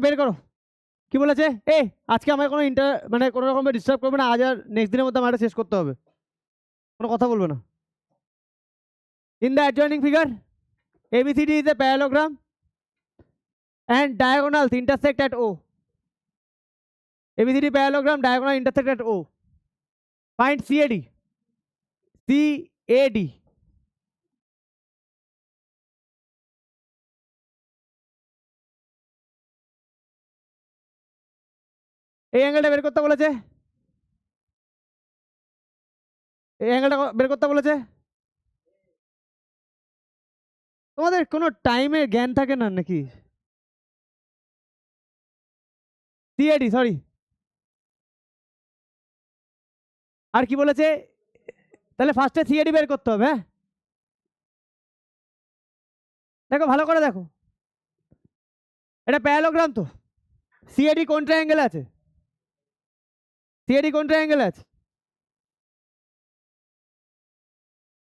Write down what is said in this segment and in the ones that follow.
বের করো কি বলেছে। আজকে আমার কোনো মানে কোনো রকম ডিস্টার্ব করবে না, আজ আর নেক্সট দিনের মধ্যে আমার শেষ করতে হবে, কোনো কথা বলবে না। In the adjoining figure ABCD is a parallelogram and diagonals intersect at O. ABCD parallelogram, diagonal intersect at O. Find CAD. CAD. এই অ্যাঙ্গেলটা বের করতে বলেছে, এই অ্যাঙ্গেলটা বের করতে বলেছে। তোমাদের কোনো টাইমের জ্ঞান থাকে না নাকি? CAD, sorry. আর কি বলেছে? তাহলে ফার্স্টে সিএডি বের করতে হবে। হ্যাঁ, দেখো ভালো করে দেখো, এটা প্যারালোগ্রাম তো। সিএডি কোন ট্রায়াঙ্গেলে আছে? সিএডি কোন ট্রায়াঙ্গেলে আছে?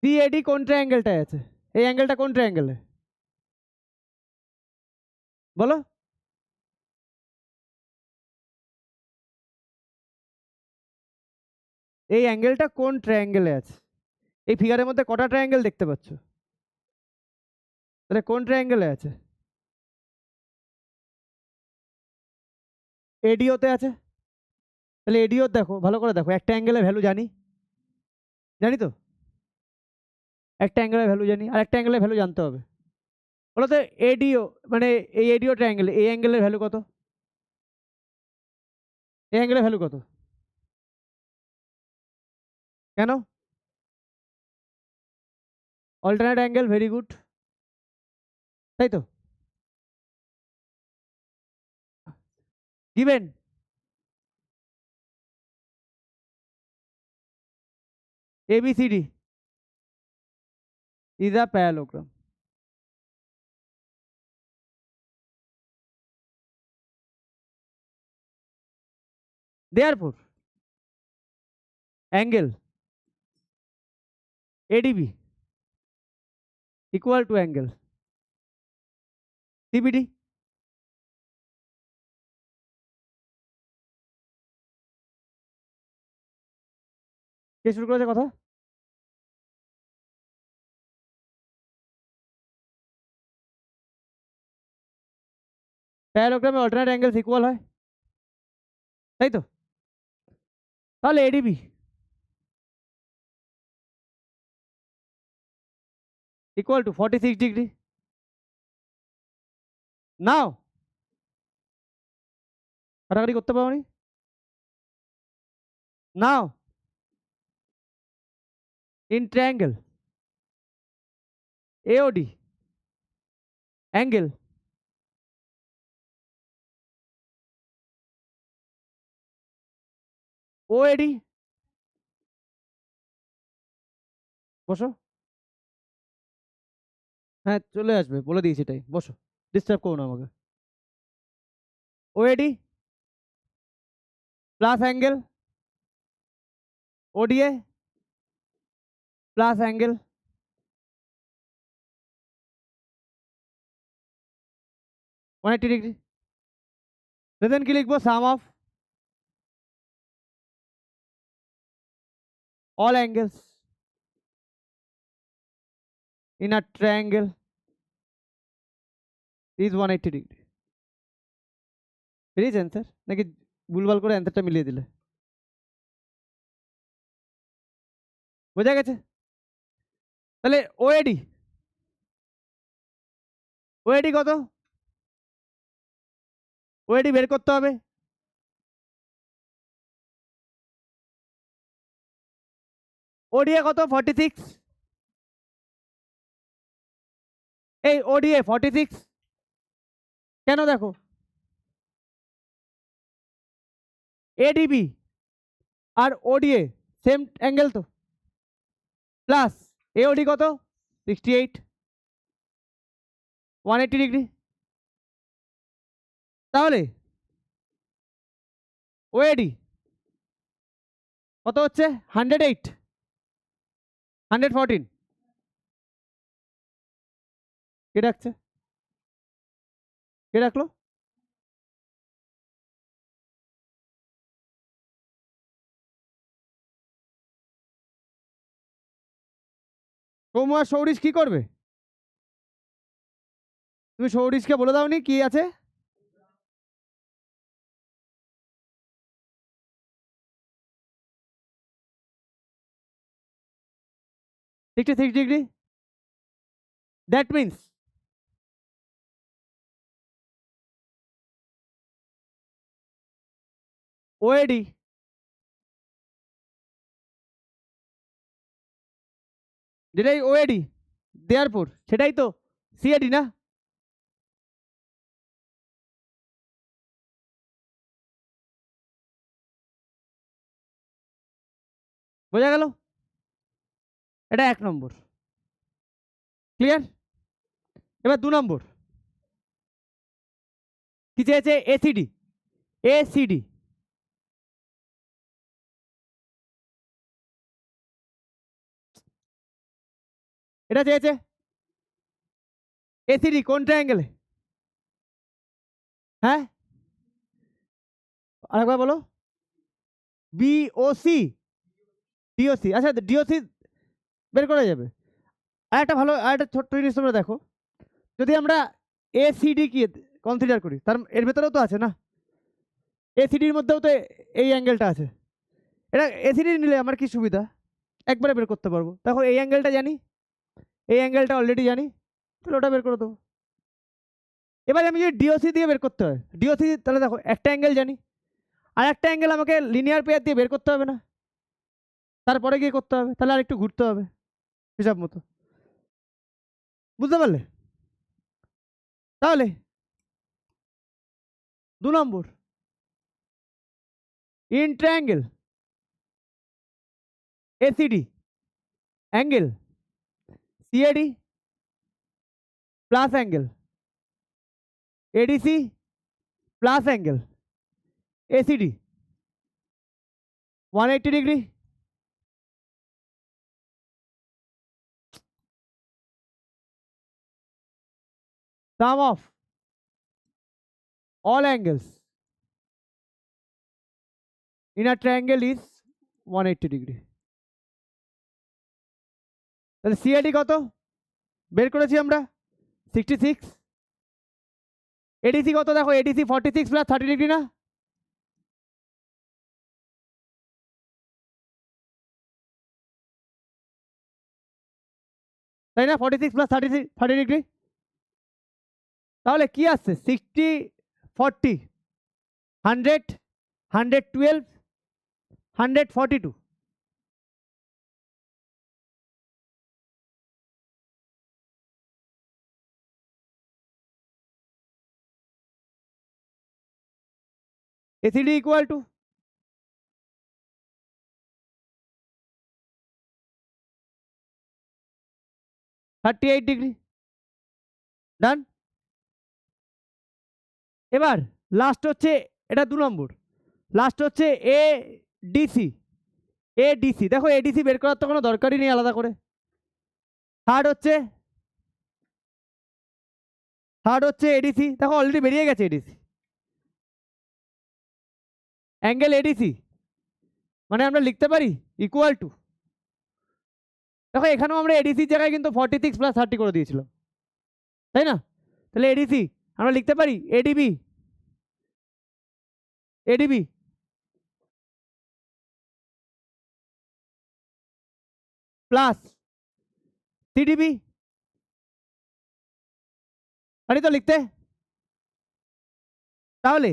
সিএডি কোন ট্রায়াঙ্গেলটায় আছে? এই অ্যাঙ্গেলটা কোন ট্রায়াঙ্গেলে বলো? এই অ্যাঙ্গেলটা কোন ট্রায়াঙ্গেলে আছে? এই ফিগারের মধ্যে কটা ট্রায়াঙ্গেল দেখতে পাচ্ছ? তাহলে কোন ট্রায়াঙ্গেলে আছে? এডিওতে আছে। তাহলে এডিও দেখো, ভালো করে দেখো, একটা অ্যাঙ্গেলের ভ্যালু জানি, জানি তো, একটা অ্যাঙ্গেলের ভ্যালু জানি, আর একটা অ্যাঙ্গেলের ভ্যালু জানতে হবে। বলো তো এডিও, মানে এই এডিও ট্রায়াঙ্গেল, এই অ্যাঙ্গেলের ভ্যালু কত? এই অ্যাঙ্গেলের ভ্যালু কত? কেন? অল্টারনেট অ্যাঙ্গেল, ভেরি গুড, তাই তো। Given ABCD is a parallelogram. Therefore, angle ADB equal to angle CBD. কে শুরু করেছে কথা? প্যারালোগ্রামে অল্টারনেট অ্যাঙ্গেলস ইকুয়াল হয়, তাই তো। তাহলে ADB equal to 46 degree. নাও, কাটাকাটি করতে পারো নি? নাও, in triangle AOD angle OAD, বসো। হ্যাঁ চলে আসবে, বলে দিয়েছি এটাই, বসো, ডিস্টার্ব করো না আমাকে। OAD plus angle ODA plus angle 180 degree. Then কি লিখবো? Sum of all angles in a triangle is 180 degree. বেরিয়েছে অ্যান্সার, নাকি ভুলভাল করে অ্যান্সারটা মিলিয়ে দিলে? বোঝা গেছে? তাহলে ওএডি, ওএডি কত? ওএডি বের করতে হবে। ওডিএ কত? 46। এই ওডিএ 46 কেন? দেখো এডিবি আর ওডিএ সেম অ্যাঙ্গেল তো, প্লাস এওডি কত? 68, 180 ডিগ্রি। তাহলে ওএডি কত হচ্ছে? 108, 114। কে ডাকছে? কে ডাকলো? সৌম্য আর সৌরিশ কি করবে? তুমি সৌরিশকে বলে দাওনি কি আছে? $66. That means OAD যেটাই OAD দেয়ারপুর সেটাই তো CAD না? বোঝা গেল? এটা 1 নম্বর। ক্লিয়ার? এবার 2 নম্বর কি চেয়েছে? ACD। ACD এটা চেয়েছে। ACD কোন ট্রায়াঙ্গেলে? হ্যাঁ আরেকবার বলো। BOC DOC। আচ্ছা DOC বের করা যাবে। আর একটা ভালো আর একটা ছোট্ট জিনিস তোমরা দেখো, যদি আমরা ACD কি কনসিডার করি তার এর ভেতরেও তো আছে না, ACDর মধ্যেও তো এই অ্যাঙ্গেলটা আছে। এটা ACD নিলে আমার কি সুবিধা, একবারে বের করতে পারবো। দেখো এই অ্যাঙ্গেলটা জানি, এই অ্যাঙ্গেলটা অলরেডি জানি, তাহলে ওটা বের করে দেবো। এবার আমি যদি DOC দিয়ে বের করতে হয়, DOC তাহলে দেখো একটা অ্যাঙ্গেল জানি, আর একটা অ্যাঙ্গেল আমাকে লিনিয়ার পেয়ার দিয়ে বের করতে হবে না, তারপরে গিয়ে করতে হবে, তাহলে আর একটু ঘুরতে হবে হিসাব মতো। বুঝতে পারলে? তাহলে 2 number in triangle ACD angle CAD plus angle ADC plus angle ACD 180 degree. Sum of all angles in a triangle is 180 degree. তাহলে CAD কত বের করেছি আমরা? 66। ADC কত দেখো? ADC 46 প্লাস 30 ডিগ্রি না? তাই না? 46 প্লাস 30 ডিগ্রি। তাহলে কি আসছে? 60 40 100 112 142। ACD equal to 38 degree. Done. এবার লাস্ট হচ্ছে এটা 2 নম্বর, লাস্ট হচ্ছে ADC। ADC দেখো ADC বের করার তো কোনো দরকারই নেই আলাদা করে। থার্ড হচ্ছে ADC, দেখো অলরেডি বেরিয়ে গেছে ADC অ্যাঙ্গেল ADC, মানে আমরা লিখতে পারি ইকুয়াল টু, দেখো এখানেও আমরা ADCর জায়গায় কিন্তু 46 প্লাস 30 করে দিয়েছিলাম, তাই না? তাহলে ADC আমরা লিখতে পারি ADB ADB প্লাস CDB। পারি তো লিখতে? তাহলে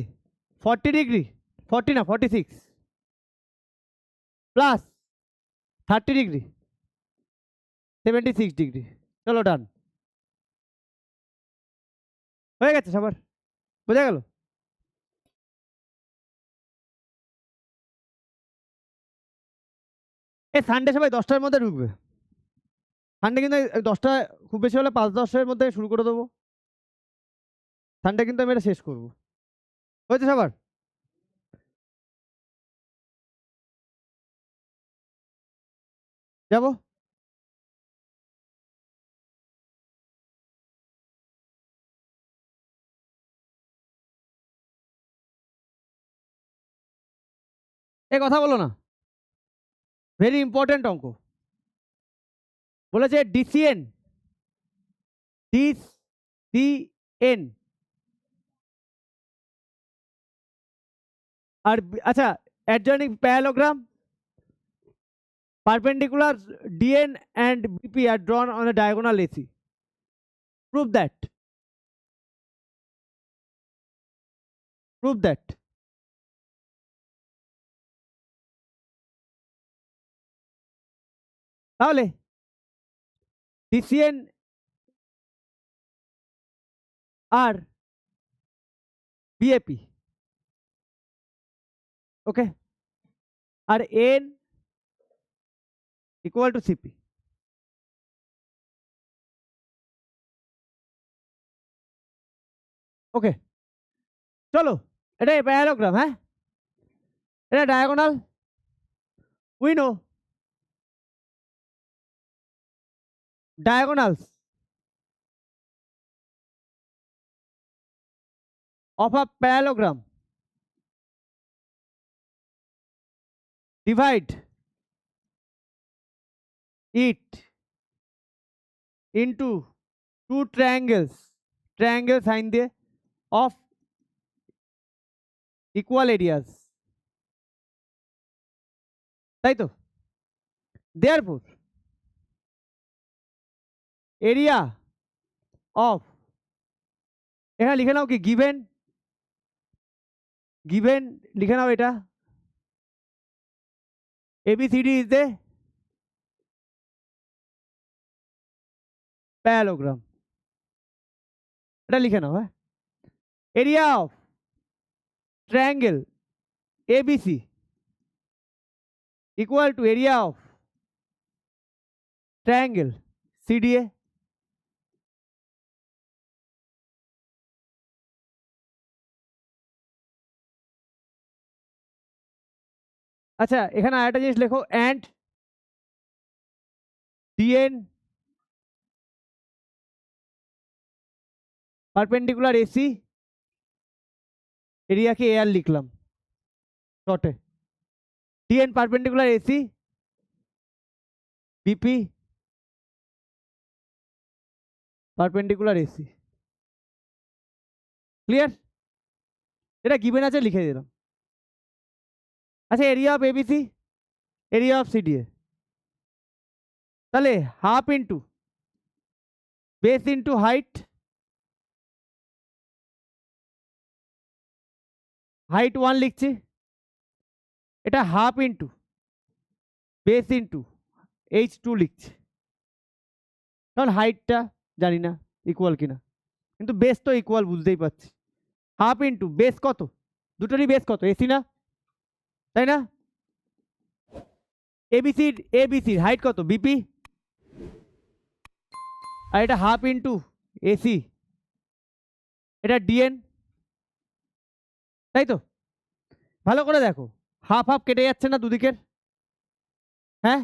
40 ডিগ্রি, 40 না 46 প্লাস 30 ডিগ্রি 76 ডিগ্রি। চলো ডান, হয়ে গেছে সবার, বোঝা গেল? এই সানডে সবাই 10টার মধ্যে ঢুকবে। সানডে কিন্তু 10টা, খুব বেশি হলে 5-10 এর মধ্যে শুরু করে দেবো। সানডে কিন্তু আমি এটা শেষ করবো। হয়েছে সবার? যাবো? এ কথা বলো না, ভেরি ইম্পর্টেন্ট অঙ্ক। বলেছে ডিসিএন ডিসিএন আর আচ্ছা অ্যাডজয়েনিং parallelogram perpendicular DN and BP are drawn on a diagonal AC. Prove that. Prove that. তাহলে DCN আর BAP, okay, আর N equal to CP. Okay, চলো এটা প্যারালোগ্রাম, হ্যাঁ এটা diagonal, we know diagonals of a parallelogram divide it into two triangles sign দিয়ে of equal areas, তাই তো? therefore area of, এখানে লিখে নাও কি given লিখে নাও এটা ABCD is the parallelogram, এটা লিখে নাও, হ্যাঁ area of triangle ABC equal to area of triangle CDA. আচ্ছা এখানে আরেকটা জিনিস লেখো and DN perpendicular AC এরিয়াকে AR লিখলাম শর্টে, DN perpendicular AC BP perpendicular AC, clear? এটা গিভেন আছে লিখে দিলাম। আচ্ছা area of ABC, area of CDA, তাহলে half into base into height, height 1 লিখছি, এটা half into base into H2 লিখছি, কারণ হাইটটা জানি না ইকুয়াল কিনা, কিন্তু বেস তো ইকুয়াল বুঝতেই পারছি। হাফ ইন্টু বেস কত, দুটোরই বেস কত এসি না, তাই না? এবিসির হাইট কত বিপি, আর এটা হাফ ইন্টু এসি, এটা ডিএন, তাই তো? ভালো করে দেখো হাফ হাফ কেটে যাচ্ছে না দুদিকের, হ্যাঁ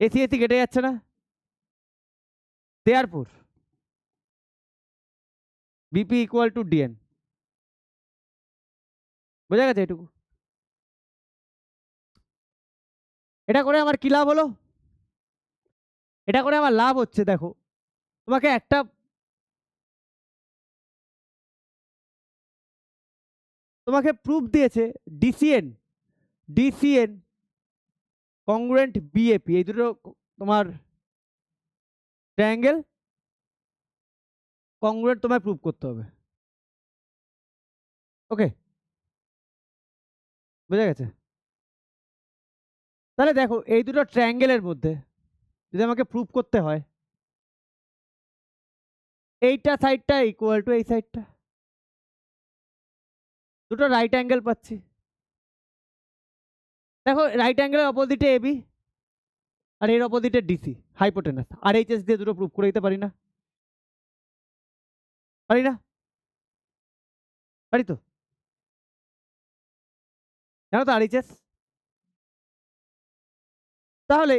এসি কেটে যাচ্ছে না, therefore BP equal to DN, বোঝা গেছে এটুকু? এটা করে আমার কি লাভ হলো? এটা করে আমার লাভ হচ্ছে, দেখো তোমাকে একটা তোমাকে প্রুফ দিয়েছে ডিসিএন কংগ্রুয়েন্ট বিএপি, এই দুটো তোমার ট্রায়াঙ্গেল কংগ্রুয়েন্ট তোমায় প্রুফ করতে হবে, ওকে বোঝা গেছে? তাহলে দেখো এই দুটো ট্রায়াঙ্গেলের মধ্যে যদি আমাকে প্রুফ করতে হয় এইটা সাইডটা ইকুয়াল টু এই সাইডটা, দুটো রাইট অ্যাঙ্গেল পাচ্ছি, দেখো রাইট অ্যাঙ্গেলের অপোজিটে এবি আর এর অপোজিটে ডিসি হাইপোটেনাস, আর এইচএস দিয়ে দুটো প্রুফ করে দিতে পারি না? পারি না? পারি তো, জানো তো আরএইচএস। তাহলে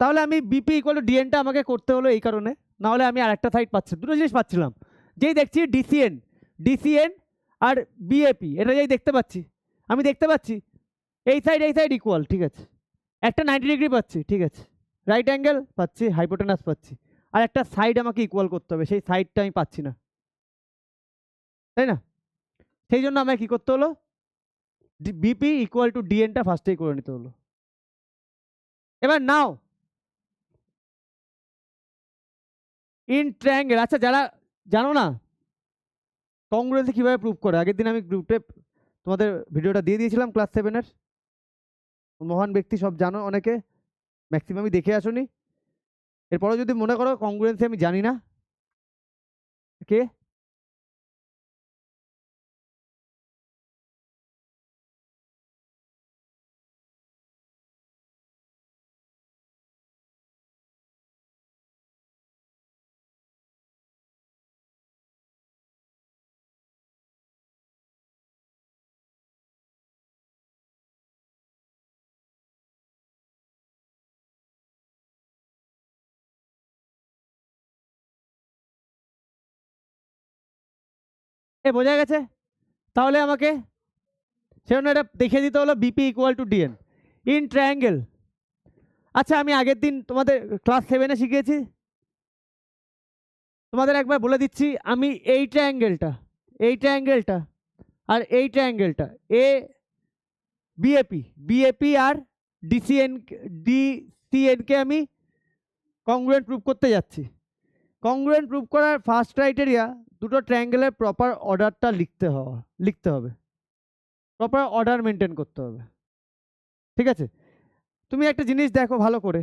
তাহলে আমি বিপি ইকুয়াল টু ডিএনটা আমাকে করতে হলো এই কারণে, না হলে আমি আরেকটা সাইড পাচ্ছি, দুটো জিনিস পাচ্ছিলাম, যেই দেখছি ডিসিএন আর বিএপি, এটা যেই দেখতে পাচ্ছি, আমি দেখতে পাচ্ছি এই সাইড ইকুয়াল, ঠিক আছে, একটা 90 ডিগ্রি পাচ্ছি, ঠিক আছে, রাইট অ্যাঙ্গেল পাচ্ছি, হাইপোটেনাস পাচ্ছি, আর একটা সাইড আমাকে ইকুয়াল করতে হবে, সেই সাইডটা আমি পাচ্ছি না, তাই না? সেই জন্য আমায় কি করতে হলো, বিপি ইকুয়াল টু ডিএনটা ফার্স্টেই করে নিতে হলো। এবার নাও ইন ট্রায়াঙ্গেল, আচ্ছা যারা জানো না কংগ্রেসে কিভাবে প্রুভ করে, আগের দিন আমি গ্রুপে তোমাদের ভিডিওটা দিয়ে দিয়েছিলাম ক্লাস 7-এর, মহান ব্যক্তি সব জানো, অনেকে ম্যাক্সিমামই দেখে আসোনি। এরপরে যদি মনে করো কংগ্রেসে আমি জানি না, কে এ বোঝা গেছে? তাহলে আমাকে সেজন্য এটা দেখিয়ে দিতে হলো BP equal to DN in triangle. আচ্ছা আমি আগের দিন তোমাদের ক্লাস 7-এ শিখিয়েছি, তোমাদের একবার বলে দিচ্ছি, আমি এই ট্রায়াঙ্গেলটা, এই ট্রায়াঙ্গেলটা আর এই ট্রায়াঙ্গেলটা এ বিএপি, বিএপি আর ডিসিএন, ডিসিএনকে আমি কংগ্রুয়েন্ট প্রুভ করতে যাচ্ছি। কংগ্রুয়েন্ট প্রুভ করার ফার্স্ট ক্রাইটেরিয়া দুটো ট্রায়াঙ্গেলের প্রপার অর্ডারটা লিখতে হবে, প্রপার অর্ডার মেনটেন করতে হবে, ঠিক আছে? তুমি একটা জিনিস দেখো ভালো করে,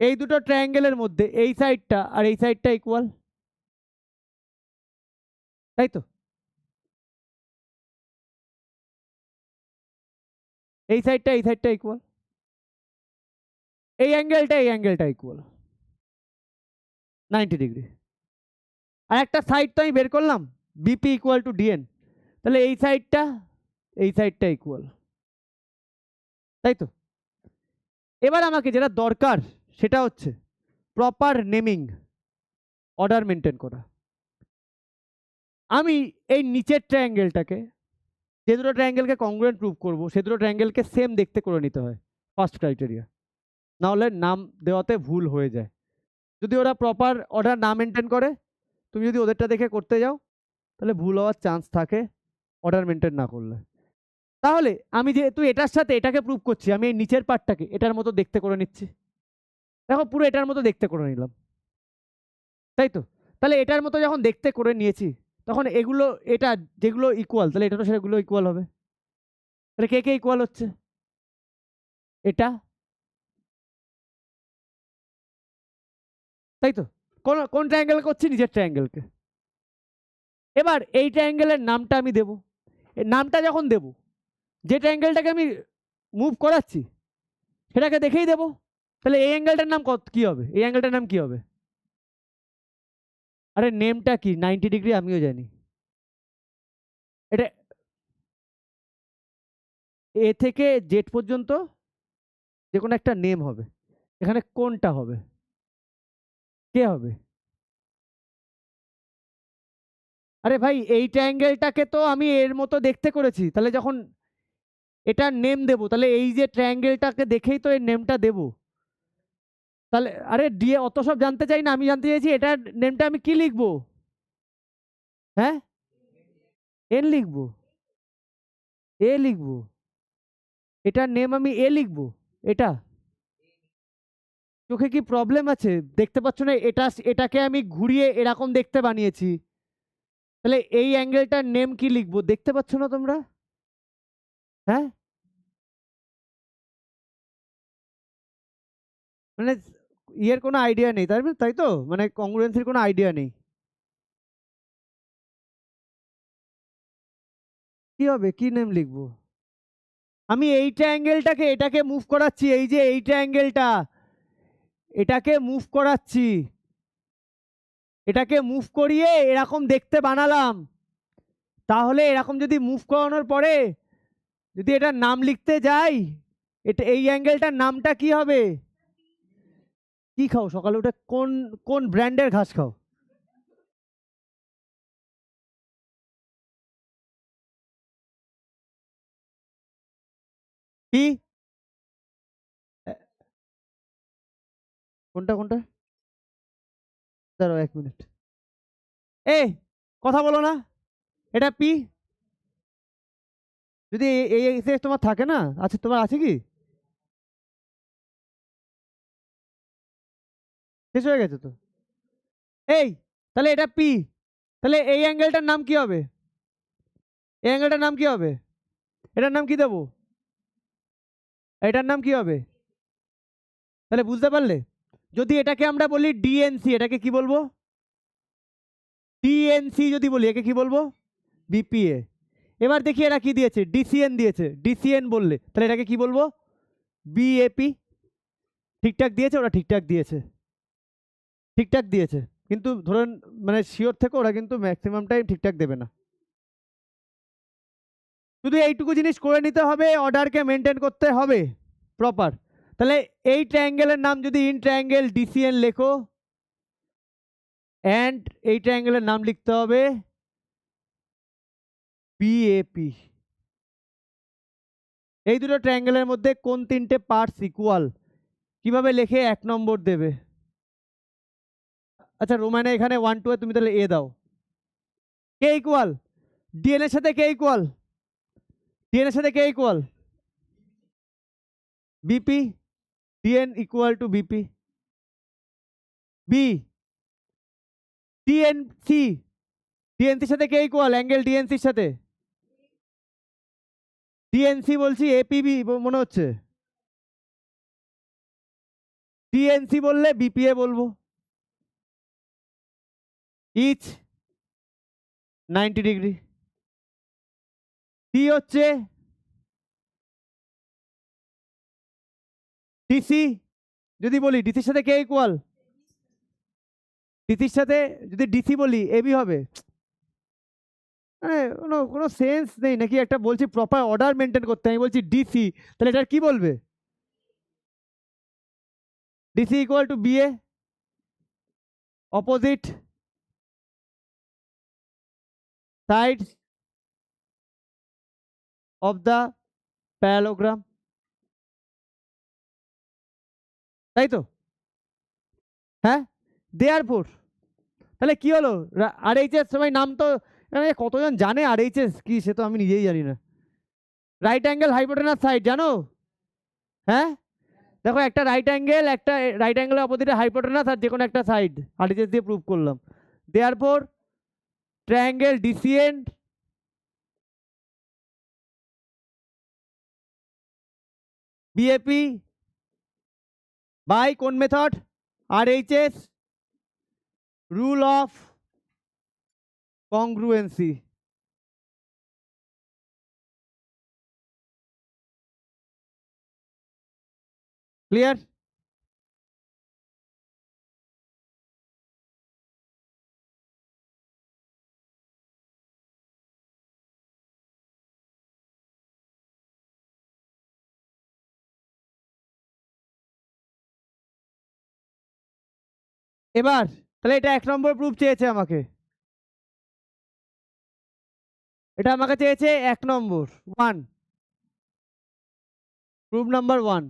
এই দুটো ট্রায়াঙ্গেলের মধ্যে এই সাইডটা আর এই সাইডটা ইকুয়াল, তাই তো? এই সাইডটা ইকুয়াল, এই অ্যাঙ্গেলটা ইকুয়াল 90 ডিগ্রি। আর একটা সাইড তো আমি বের করলাম বিপি ইকুয়াল টু ডিএন, তাহলে এই সাইডটা ইকুয়াল, তাই তো? এবার আমাকে যেটা দরকার সেটা হচ্ছে প্রপার নেমিং, অর্ডার মেনটেন করা। আমি এই নিচের ট্রায়াঙ্গেলটাকে, যে দুটো ট্রায়াঙ্গেলকে কংগ্রুয়েন্ট প্রুভ করবো সে দুটো ট্রায়াঙ্গেলকে সেম দেখতে করে নিতে হয়, ফার্স্ট ক্রাইটেরিয়া, না হলে নাম দেওয়াতে ভুল হয়ে যায়। যদি ওরা প্রপার অর্ডার না মেনটেন করে, তুমি যদি ওদেরটা দেখে করতে যাও তাহলে ভুল হওয়ার চান্স থাকে অর্ডার মেনটেন না করলে। তাহলে আমি যেহেতু এটার সাথে এটাকে প্রুভ করছি, আমি এই নিচের পার্টটাকে এটার মতো দেখতে করে নিচ্ছি, দেখো পুরো এটার মতো দেখতে করে নিলাম, তাই তো? তাহলে এটার মতো যখন দেখতে করে নিয়েছি তখন এগুলো, এটা যেগুলো ইকুয়াল তাহলে এটারও সেগুলো ইকুয়াল হবে। তাহলে কে কে ইকুয়াল হচ্ছে, এটা, তাই তো? কোন কোন ট্রায়াঙ্গেল করছি, নিচের ট্রায়াঙ্গেলকে। এবার এই ট্রায়াঙ্গেলের নামটা আমি দেবো, এই নামটা যখন দেবো, যে ট্রায়াঙ্গেলটাকে আমি মুভ করাচ্ছি সেটাকে দেখেই দেবো। তাহলে এই অ্যাঙ্গেলটার নাম কি হবে, এই অ্যাঙ্গেলটার নাম কি হবে? আরে নেমটা কি 90 ডিগ্রি আমিও জানি, এটা এ থেকে জেড পর্যন্ত যে কোনো একটা নেম হবে, এখানে কোনটা হবে, কে হবে? আরে ভাই এই ট্রায়াঙ্গেলটাকে তো আমি এর মতো দেখতে করেছি, তাহলে যখন এটার নেম দেবো তাহলে এই যে ট্রায়াঙ্গেলটাকে দেখেই তো এর নেমটা দেবো। তাহলে আরে ডিএ অত সব জানতে চাই না, আমি জানতে চাইছি এটার নেমটা আমি কি লিখবো? হ্যাঁ, এন লিখবো, এ লিখবো, এটার নেম আমি এ লিখবো, এটা চোখে কি প্রবলেম আছে, দেখতে পাচ্ছ না এটা, এটাকে আমি ঘুরিয়ে এরকম দেখতে বানিয়েছি, তাহলে এই অ্যাঙ্গেলটার নেম কি লিখবো, দেখতে পাচ্ছ না তোমরা? হ্যাঁ, মানে ইয়ের কোনো আইডিয়া নেই, তাই তো, মানে কংগ্রুয়েন্সির কোনো আইডিয়া নেই, কি হবে, কি নেম লিখবো? আমি এই ট্রায়াঙ্গেলটাকে এটাকে মুভ করাচ্ছি, এই যে এই ট্রায়াঙ্গেলটা এটাকে মুভ করাচ্ছি, এটাকে মুভ করিয়ে এরকম দেখতে বানালাম, তাহলে এরকম যদি মুভ করানোর পরে যদি এটার নাম লিখতে যাই, এটা এই অ্যাঙ্গেলটার নামটা কি হবে? কি খাও সকালে উঠে, কোন কোন ব্র্যান্ডের ঘাস খাও? কি কোনটা কোনটা? দাঁড়াও 1 মিনিট। এই কথা বলো না। এটা পি। যদি এই এক্স তোমার থাকে না, আচ্ছা তোমার আছে কি? শেষ হয়ে গেছে তো। এই তাহলে এটা পি। তাহলে এই অ্যাঙ্গেলটার নাম কি হবে? এই অ্যাঙ্গেলটার নাম কি হবে? এটার নাম কি দেবো? এটার নাম কি হবে? তাহলে বুঝতে পারলে? যদি এটাকে আমরা বলি ডিএনসি, এটাকে কি বলবো? ডিএনসি যদি বলি একে কি বলবো? বিপিএ। এবার দেখি এরা কি দিয়েছে, ডিসিএন দিয়েছে। ডিসিএন বললে তাহলে এটাকে কি বলবো? বিএপি। ঠিকঠাক দিয়েছে, ওরা ঠিকঠাক দিয়েছে, ঠিকঠাক দিয়েছে। কিন্তু ধরুন মানে শিওর থেকে ওরা কিন্তু ম্যাক্সিমাম টাইম ঠিকঠাক দেবে না। শুধু এইটুকু জিনিস করে নিতে হবে, অর্ডারকে মেনটেন করতে হবে প্রপার। তাহলে এই ট্রায়াঙ্গেলের নাম যদি ইন ট্রায়াঙ্গেল ডিসিএন লেখো, অ্যান্ড এই ট্রায়াঙ্গেলের নাম লিখতে হবে বিএপি। এই দুটো ট্রায়াঙ্গেলের মধ্যে কোন তিনটে পার্টস ইকুয়াল, কিভাবে লেখে 1 নম্বর দেবে। আচ্ছা রোমানে এখানে 1 2 তুমি তাহলে এ দাও। K equal? ডিএন এর সাথে কে ইকুয়াল? ডিএন এর সাথে কে equal? BP. DN equal to BP. B DNC. ডিএনসির সাথে কে ইকুয়াল? অ্যাঙ্গেল ডিএনসির সাথে ডিএনসি বলছি, এপিবি মনে হচ্ছে। ডিএনসি বললে বিপিএ বলবো। Each 90 degree. ডি হচ্ছে ডিসি। যদি বলি ডিসির সাথে কে ইকুয়াল? ডিসির সাথে যদি ডিসি বলি এবি হবে। কোনো কোনো সেন্স নেই নাকি? একটা বলছি প্রপার অর্ডার মেনটেন করতে, আমি বলছি ডিসি, তাহলে এটার কি বলবে? DC equal to BA. Opposite sides of the parallelogram, তাই তো? হ্যাঁ, দেয়ারফোর তাহলে কি হলো? আর এইচ এস সবাই নাম তো কতজন জানে আর এইচ এস কি, সে তো আমি নিজেই জানি না। রাইট অ্যাঙ্গেল হাইপোটেনাস সাইড জানো? হ্যাঁ, দেখো একটা রাইট অ্যাঙ্গেল, একটা রাইট অ্যাঙ্গেলের অপোজিটে হাইপোটেনাস, আর যে কোনো একটা সাইড আর এইচ এস দিয়ে প্রুভ করলাম। Therefore triangle DCN BAP by কোন method? R H S rule of congruency. Clear? এবার তাহলে এটা 1 নম্বর প্রুফ চেয়েছে আমাকে, এটা আমাকে চেয়েছে 1 নম্বর 1, প্রুফ নাম্বার 1।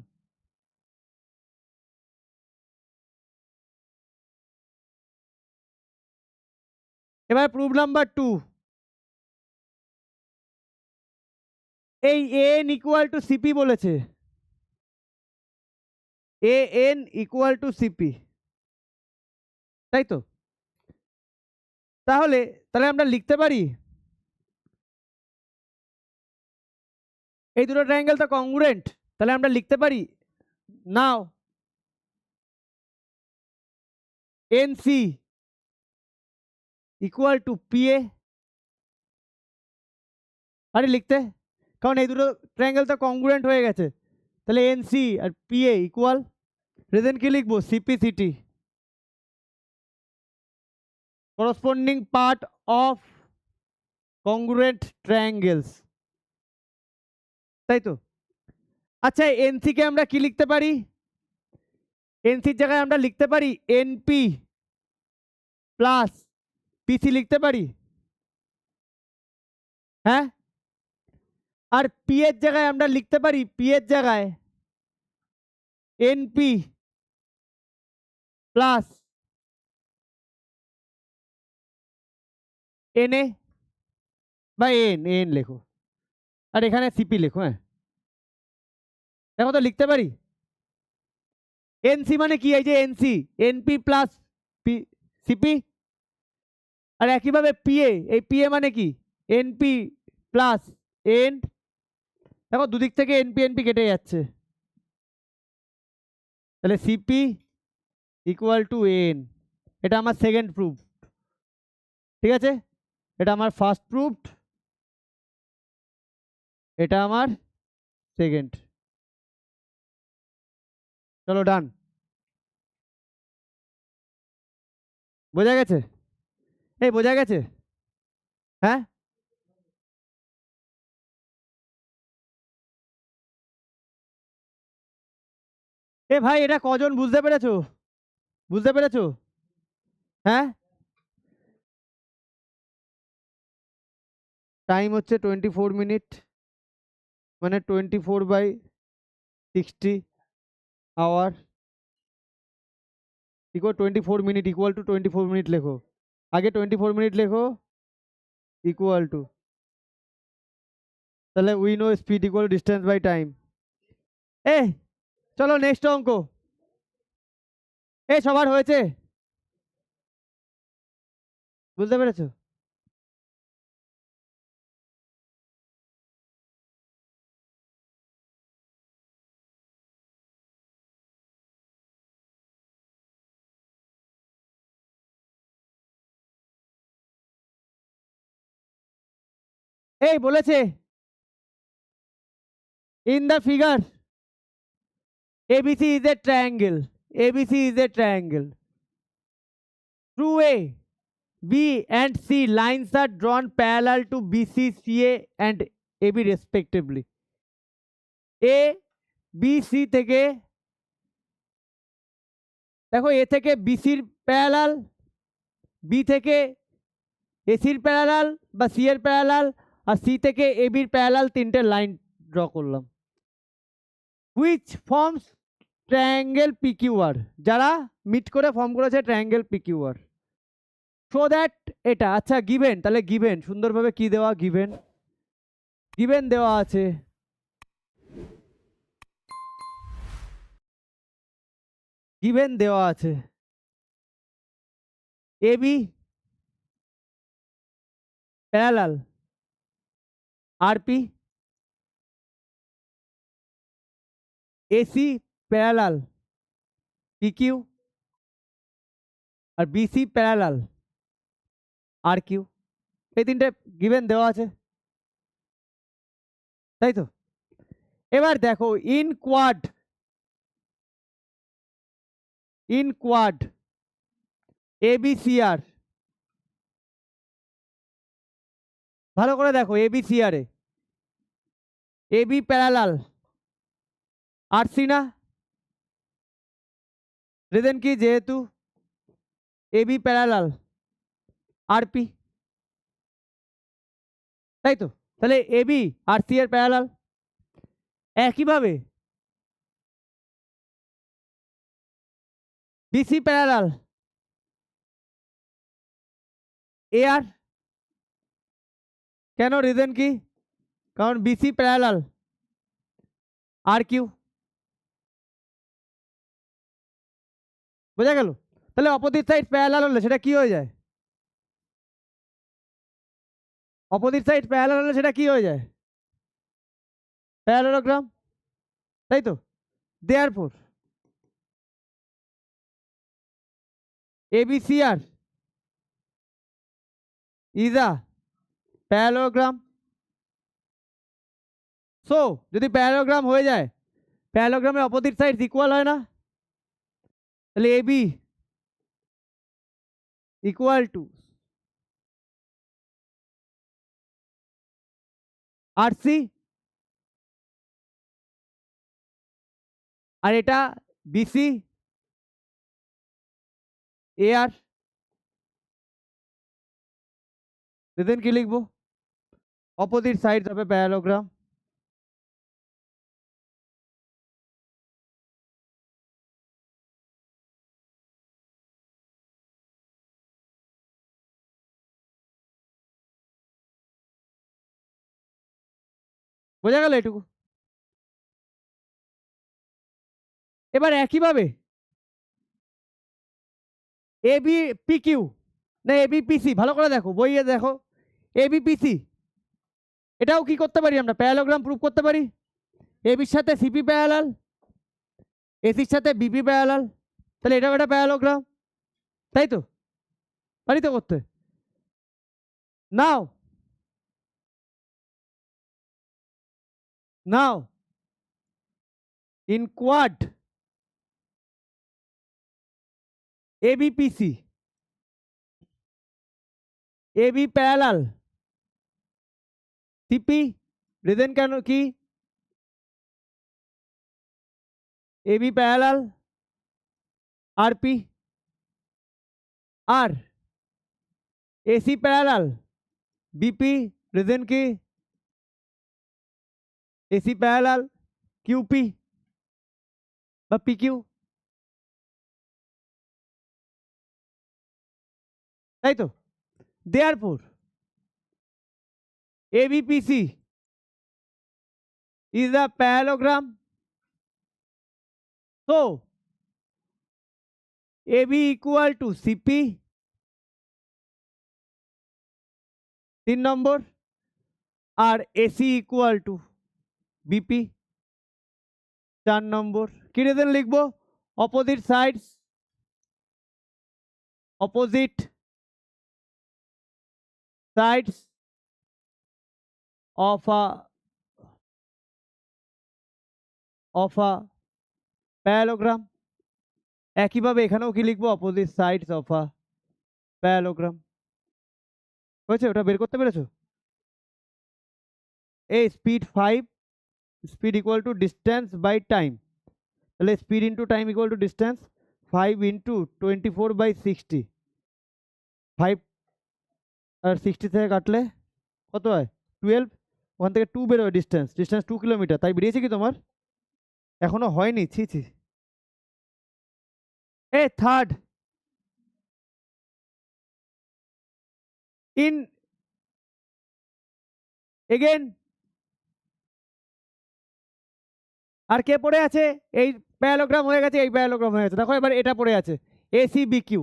এবার প্রুফ নাম্বার 2। এই এন ইকুয়াল টু সিপি বলেছে, A N equal to CP, তাই তো? তাহলে তাহলে আমরা লিখতে পারি এই দুটো ট্রায়াঙ্গেল তো কংগ্রুয়েন্ট, তাহলে আমরা লিখতে পারি নাও এনসি ইকুয়াল টু পিএ। আরে লিখতে, কারণ এই দুটো ট্রায়াঙ্গেল তো কংগ্রুয়েন্ট হয়ে গেছে, তাহলে এনসি আর পিএ ইকুয়াল, রেজেন কি লিখবো? CP CT, corresponding part of congruent triangles, তাই তো? আচ্ছা এনসি কে আমরা কি লিখতে পারি? এনসির জায়গায় আমরা লিখতে পারি এনপি প্লাস পিসি লিখতে পারি, হ্যাঁ? আর পি এর জায়গায় আমরা লিখতে পারি, পি এর জায়গায় এনপি প্লাস এন এ বা এন এন লেখো, আর এখানে সিপি লেখো। হ্যাঁ দেখো তো লিখতে পারি। এনসি মানে কি, এই যে NC, NP plus P CP. আর একইভাবে পিএ, এই পিএ মানে কি, এনপি প্লাস এন। দেখো দুদিক থেকে এনপি এনপি কেটে যাচ্ছে, তাহলে সিপি ইকুয়াল টু এন। এটা আমার সেকেন্ড প্রুফ, ঠিক আছে। এটা আমার ফার্স্ট প্রুফ, এটা আমার সেকেন্ড। চলো ডান। বোঝা গেছে? এই বোঝা গেছে? হ্যাঁ এ ভাই, এটা কজন বুঝতে পেরেছো? বুঝতে পেরেছো? হ্যাঁ টাইম হচ্ছে 24 মিনিট, মানে 24/60 hour equal 24 minute, equal to 24 minute লেখো। আগে 24 মিনিট লেখো, ইকুয়াল টু, তাহলে we know speed equal distance by time. এ চলো নেক্সট অঙ্ক। এ সবার হয়েছে? বুঝতে পেরেছো? এই বলেছে in the figure ABC is a triangle. ABC is a triangle. Through A, B and C lines are drawn parallel to BC, CA and AB respectively. A, B, C থেকে দেখো, A থেকে BC-র প্যারালাল, B থেকে AC-র parallel বা C এর parallel, আর C থেকে AB-র parallel, তিনটে line draw করলাম। Which forms triangle PQR, যারা মিট করে ফর্ম করেছে ট্রায়াঙ্গেল PQR। সো দ্যাট এটা আচ্ছা গিভেন, তাহলে গিভেন সুন্দরভাবে কি দেওয়া, গিভেন গিভেন দেওয়া আছে, গিভেন দেওয়া আছে AB parallel RP, AC parallel PQ, আর বিসি প্যারালাল আর কিউ। এই তিনটে গিভেন দেওয়া আছে, তাই তো। এবার দেখো ইন কোয়াড এবিসিআর, ভালো করে দেখো, এবিসিআর এ এবি প্যারালাল আরসি না, রিজন কি, যেহেতু এবি প্যারালাল আরপি, তাই তো। তাহলে এবি আর সি এর প্যারালাল। একইভাবে বিসি প্যারালাল এ আর, কেন, রিজন কি, কারণ বিসি প্যারালাল আর কিউ। বোঝা গেল? তাহলে অপোজিট সাইড প্যারালাল হলে সেটা কি হয়ে যায়? অপোজিট সাইড প্যারালাল হলে সেটা কি হয়ে যায়? প্যারালোগ্রাম, তাই তো। Therefore ABCR is a parallelogram. So যদি প্যারালোগ্রাম হয়ে যায়, প্যারালোগ্রামের অপোজিট সাইড ইকুয়াল হয় না, তাহলে এবি ইকুয়াল টু আরসি, আর এটা বিসি এ আর। রিজন কি লিখবো? অপোজিট সাইড হবে প্যারালোগ্রাম। বোঝা গেল এটুকু? এবার একইভাবে এ বি পি কিউ না এ বি পি সি, ভালো করে দেখো, বইয়ে দেখো। এ বি পি সি, এটাও কি করতে পারি আমরা? প্যারালোগ্রাম প্রুফ করতে পারি। এ বির সাথে সিপি প্যারালাল, এসির সাথে বিপি প্যারালাল, তাহলে এটাও একটা প্যারালোগ্রাম, তাই তো? পারি তো করতে। নাও নাও in quad ABPC, AB parallel CP, reason কেন কি? এবি প্যারালাল আরপি, আর এসি প্যারালাল বিপি, রিজন কি? এসি প্যারালাল কিউপি বা পিকিউ, তাই তো? Therefore ABPC is a parallelogram, so AB equal to CP 3 number, আর AC equal to BP 4 number. কি reason লিখবো? Opposite sides, opposite sides of a parallelogram। একইভাবে এখানেও কি লিখবো? Opposite sides of a parallelogram. হয়েছে? ওটা বের করতে পেরেছো? এই speed 5, speed equal to distance by time, তাহলে speed into time equal to distance, 5 into 24/60, 5 আর 60 থেকে কাটলে কত হয়? 12, ওখান থেকে 2 বেরোয় ডিস্টেন্স, ডিস্টেন্স 2 কিলোমিটার, তাই বেরিয়েছে কি তোমার? এখনো হয়নি, ছি ছি। এ থার্ড, ইন এগেন, আর কে পড়ে আছে? এই প্যারালোগ্রাম হয়ে গেছে, এই প্যারালোগ্রাম হয়ে গেছে, দেখো এবার এটা পড়ে আছে এসি বিকিউ,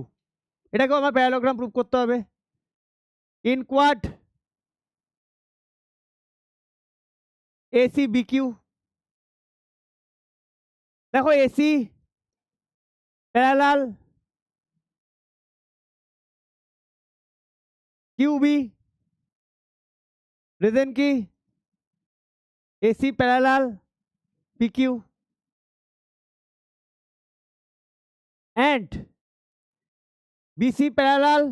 এটাকেও আমার প্যারালোগ্রাম প্রুফ করতে হবে। ইন কোয়াড এসি বিকিউ, দেখো এসি প্যারালাল কিউবি, রিজন কি? AC parallel PQ and BC parallel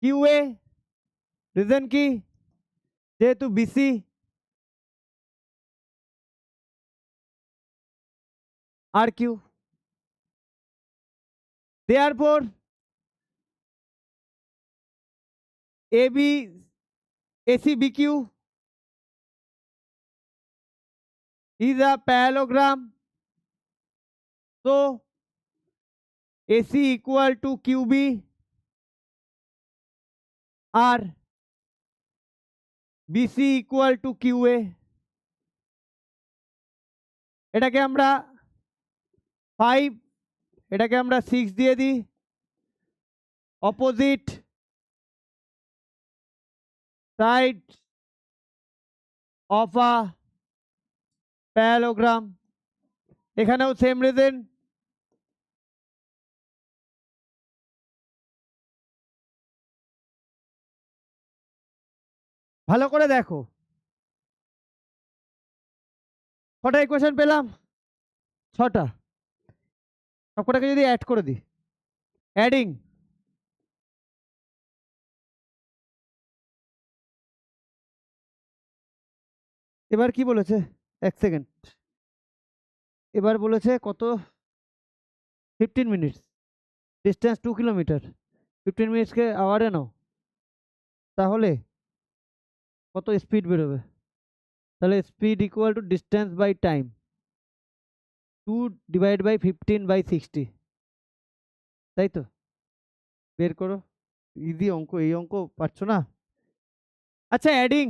QA, reason কি? যেহেতু বিসি আর Q, therefore AB AC BQ is a parallelogram, so AC equal to QB আর BC equal to QA। এটাকে আমরা 5, এটাকে আমরা 6 দিয়ে দিই। Opposite side of a parallelogram, এখানেও সেম রিজন। ভালো করে দেখো, কটা ইকুয়েশন পেলাম? 6টা। সবকটাকে যদি অ্যাড করে দিই, অ্যাডিং, এবার কি বলেছে? 1 সেকেন্ড, এবার বলেছে কত? 15 মিনিটস, ডিস্টেন্স 2 কিলোমিটার, 15 মিনিটসকে আওয়ারে নাও, তাহলে কত স্পিড বেরোবে? তাহলে speed equal to distance by time, 2/15/60, তাই তো? বের করো, ইজি অঙ্ক, এই অঙ্ক পারছো না? আচ্ছা adding,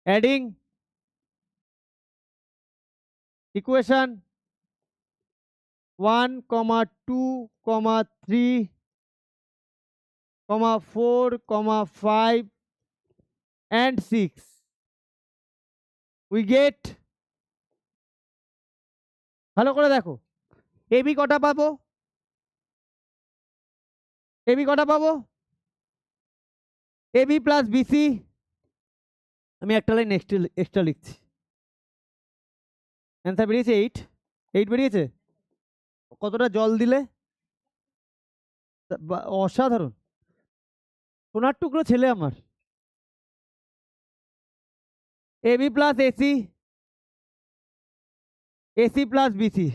adding equation 1, 2, 3, 4, 5 and 6, we get, ভালো করে দেখো, এবি কটা পাবো, এবি কটা পাবো, এবি প্লাস বিসি, আমি একটা লাইন এক্সট্রা লিখছি, অ্যান্সার বেরিয়েছে 8, 8 বেরিয়েছে। কতটা জল দিলে, অসাধারণ, সোনার টুকরো ছেলে আমার। AB plus AC, AC plus BC,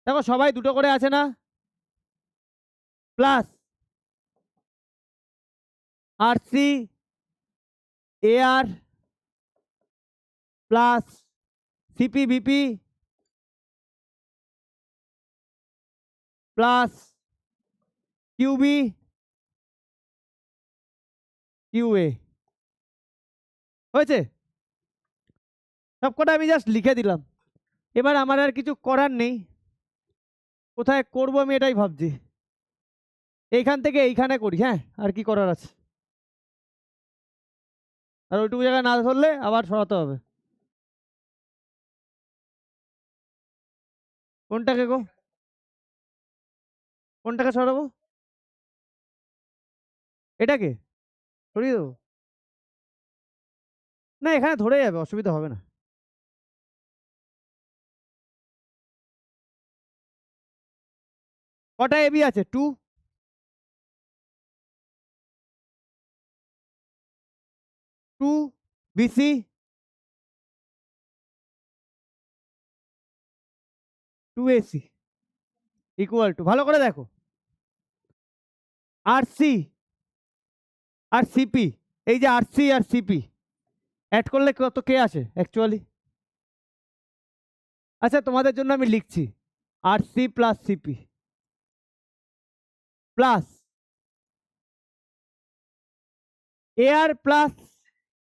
দেখো সবাই দুটো করে আছে না, plus RC AR plus CP BP plus QB QA, হয়েছে? সবকটা আমি জাস্ট লিখে দিলাম। এবার আমার আর কিছু করার নেই, কোথায় করব আমি এটাই ভাবছি, এইখান থেকে এইখানে করি, হ্যাঁ আর কি করার আছে, আর ওইটুকু জায়গায় না ধরলে আবার সরাতে হবে। কোনটাকে গো, কোনটাকে সরাবো, এটাকে সরিয়ে দেবো, না এখানে ধরে যাবে, অসুবিধা হবে না। কটা এবি আছে, 2, 2 বিসি, 2 এসি ইকুয়াল টু, ভালো করে দেখো, আরসি আর সিপি, এই যে আরসি আর সিপি অ্যাড করলে কত কে আসে অ্যাকচুয়ালি, আচ্ছা তোমাদের জন্য আমি লিখছি, RC plus CP plus AR plus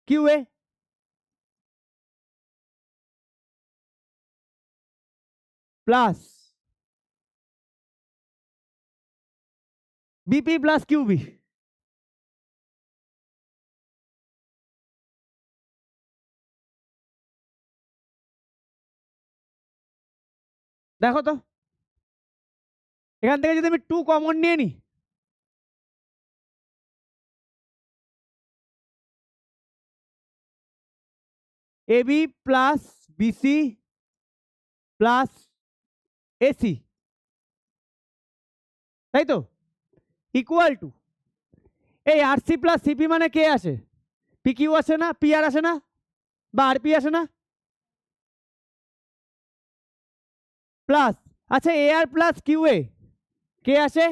QA plus BP plus QB, দেখো তো এখান থেকে যদি আমি 2 কমন নিয়ে নিই, AB plus BC plus AC, তাই তো, ইকুয়াল টু, এই আরসি প্লাস সিপি মানে কে আসে, পি কিউ আসে না, পি আর আসে না, বা আরপি আসে না, প্লাস, আচ্ছা এ আর প্লাস কিউএ কে আসে,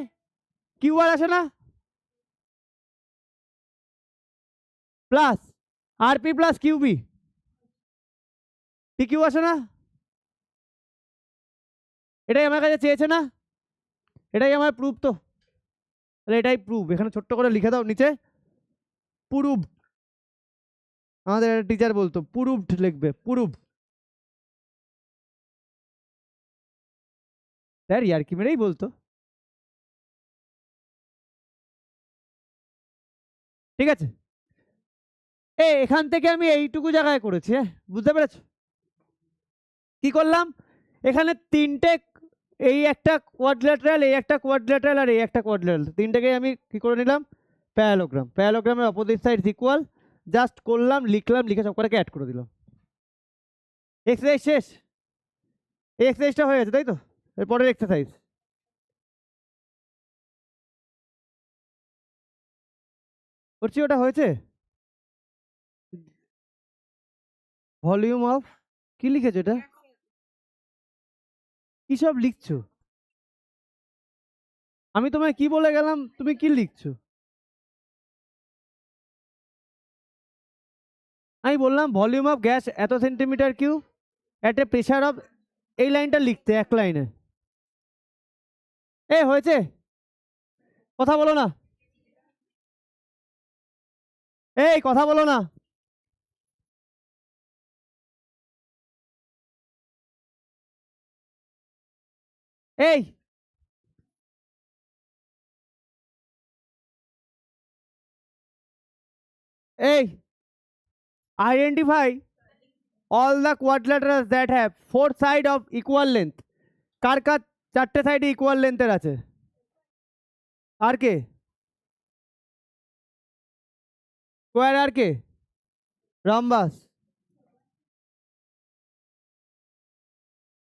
কিউ আর আসে না, plus RP plus QB, P Q আসে না, এটাই আমার কাছে চেয়েছে না, এটাই আমার প্রুফ, তো তাহলে এটাই প্রুফ, এখানে ছোট্ট করে লিখে দাও নিচে, প্রুফ, আমাদের টিচার বলতো প্রুফড লিখবে, প্রুফ, স্যার ইয়ার কি মেরেই বলতো, ঠিক আছে, এখান থেকে আমি এইটুকু জায়গায় করেছি, হ্যাঁ বুঝতে পেরেছো কি করলাম, এখানে তিনটে, এই একটা কোয়াড্রিল্যাটারাল, এই একটা কোয়াড্রিল্যাটারাল আর এই একটা কোয়াড্রিল্যাটারাল, তিনটেকে আমি কি করে নিলাম, parallelogram, প্যারালোগ্রামের opposite side equal, just করলাম লিখলাম, লিখে সবকটাকে অ্যাড করে দিলাম, এক্সারসাইজ শেষ, এই এক্সারসাইজটা হয়ে গেছে তাই তো, এরপরের এক্সারসাইজ, করছি ওটা হয়েছে, ভলিউম অফ, কি লিখেছো এটা, কি সব লিখছো, আমি তোমায় কি বলে গেলাম, তুমি কি লিখছো, আমি বললাম ভলিউম অফ গ্যাস এত centimetre cube at A pressure of, এই লাইনটা লিখতে এক লাইনে, হয়েছে, কথা বলো না, এই কথা বলো না, এই এই identify all the quadrilaterals that have four side of equal length. কার কার চারটে সাইডে ইকুয়াল লেন্থের আছে? আর কে? স্কোয়ার আর কে? রম্বাস।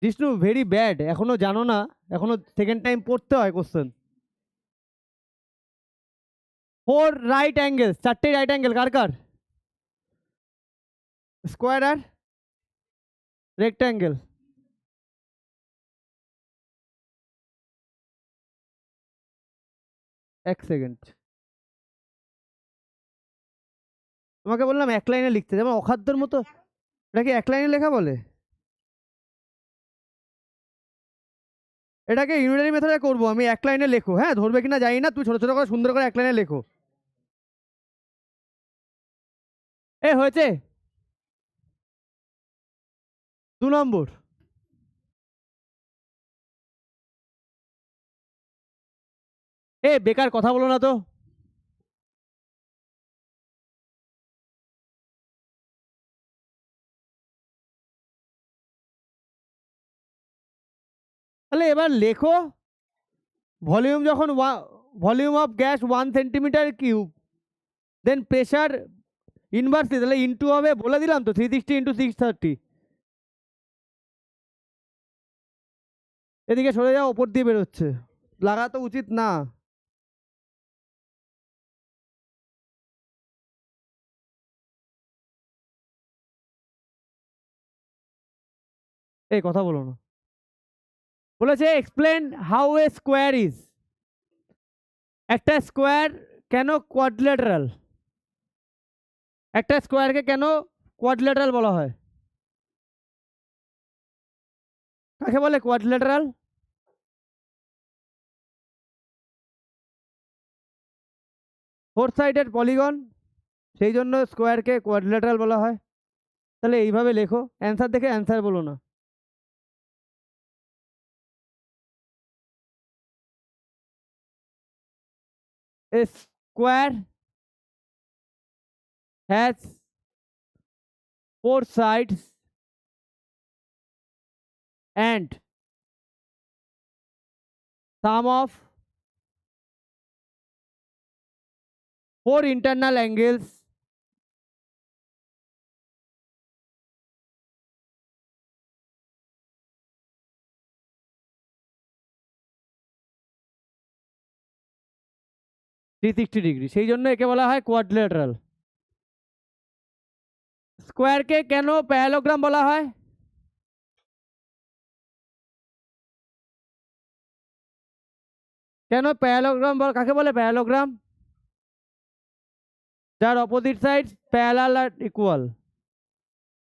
জিষ্ণু ভেরি ব্যাড, এখনো জানো না, এখনো সেকেন্ড টাইম পড়তে হয় কোশ্চেন। ফোর রাইট অ্যাঙ্গেল, চারটে রাইট অ্যাঙ্গেল কার কার? স্কোয়ার আর রেক্ট্যাঙ্গেল। এক সেকেন্ড, তোমাকে বললাম এক লাইনে লিখতে, যেমন অখাদ্যর মতো। এটাকে এক লাইনে লেখা বলে? এটাকে ইউনারি মেথডে করবো আমি, এক লাইনে লেখো। হ্যাঁ, ধরবে কিনা জানি না, তুই ছোট ছোট করে সুন্দর করে এক লাইনে লেখো। এ হয়েছে 2 নম্বর। এ বেকার কথা বলো না তো। তাহলে এবার লেখো, ভলিউম যখন volume of gas 1 centimetre cube, then pressure inversely, তাহলে ইনটু হবে, বলে দিলাম তো 360 ইন্টু 630। এদিকে সরে যাও, ওপর দিয়ে বেরোচ্ছে, লাগা তো উচিত না। এই কথা বলো না। বলেছে explain how A square is, একটা স্কোয়ার কেন কোয়াড্রিল্যাটারাল, একটা স্কোয়ারকে কেন কোয়াড্রিল্যাটারাল বলা হয়? কাকে বলে কোয়াড্রিল্যাটারাল? ফোর সাইডেড পলিগন, সেই জন্য স্কোয়ারকে কোয়াড্রিল্যাটারাল বলা হয়। তাহলে এইভাবে লেখো, অ্যান্সার দেখে অ্যান্সার বলো না। A square has four sides and sum of four internal angles (360 degree), সেই জন্য একে বলা হয় কোয়াড্রিল্যাটারাল। স্কোয়ারকে কেন প্যারালোগ্রাম বলা হয়? কেন প্যারালোগ্রাম কাকে বলে প্যারালোগ্রাম? যার অপোজিট সাইড প্যারালাল আর ইকুয়াল,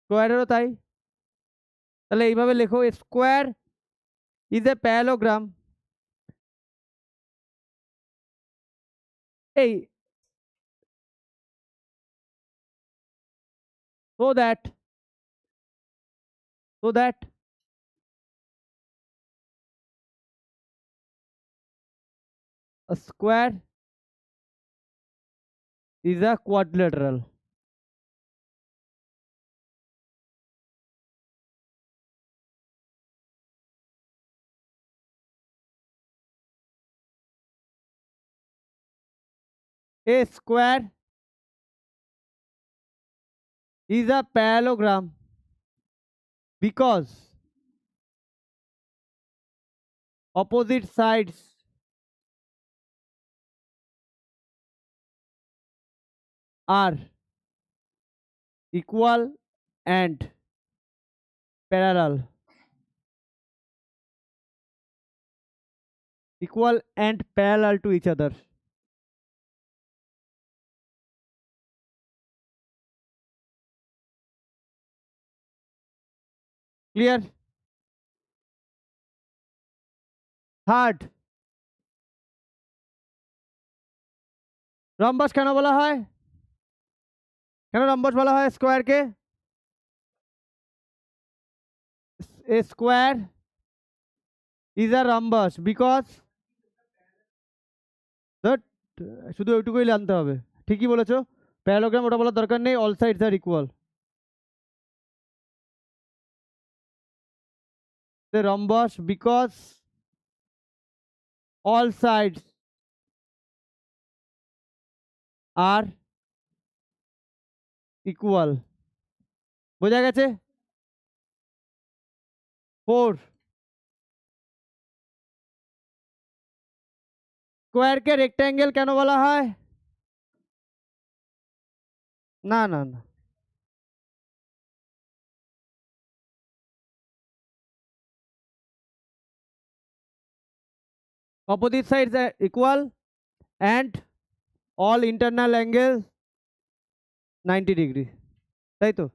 স্কোয়ারেরও তাই। তাহলে এইভাবে লেখো, স্কোয়ার ইজ এ প্যারালোগ্রাম। এই so that a square is a quadrilateral. A square is a parallelogram because opposite sides are equal and parallel. Equal and parallel to each other. Clear? Third, রম্বাস কেন বলা হয়? কেন রম্বাস বলা হয় স্কোয়ারকে? A square is a rhombus because that শুধু ওইটুকুই জানতে হবে। ঠিকই বলেছো, প্যারালোগ্রাম ওটা বলার দরকার নেই, all sides are equal। The rhombus because all sides are equal। বোঝা গেছে? 4 স্কোয়ারকে রেক্ট্যাঙ্গেল কেন বলা হয়? না না না, opposite sides are equal and all internal angles 90 degree, তাই তো?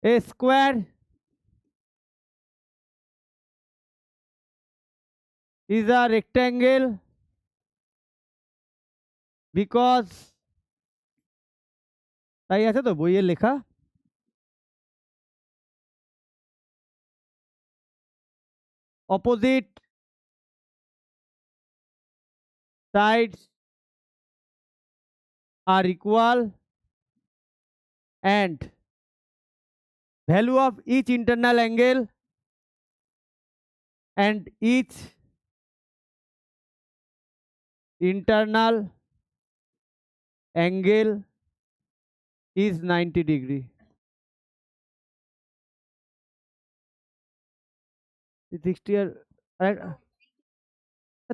A square is a rectangle because, তাই আছে তো বইয়ের লেখা। Opposite sides are equal and value of each internal angle and each internal angle is 90 degree। 60 আর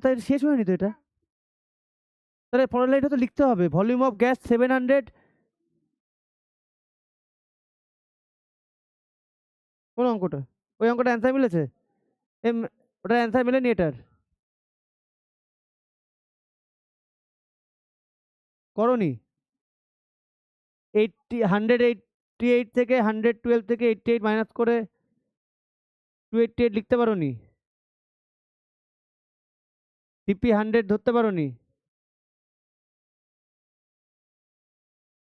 তাই শেষ হয়নি তো এটা, তাহলে পরের লাইনটা তো লিখতে হবে, ভলিউম অফ গ্যাস 700। কোন অঙ্কটা? ওই অঙ্কটা অ্যান্সার মিলেছে? ওটার অ্যান্সার মিলেনি এটার? করনি? 188 থেকে 112 থেকে 88 মাইনাস করে 288 লিখতে পারোনি? সিপি 100 ধরতে পারোনি?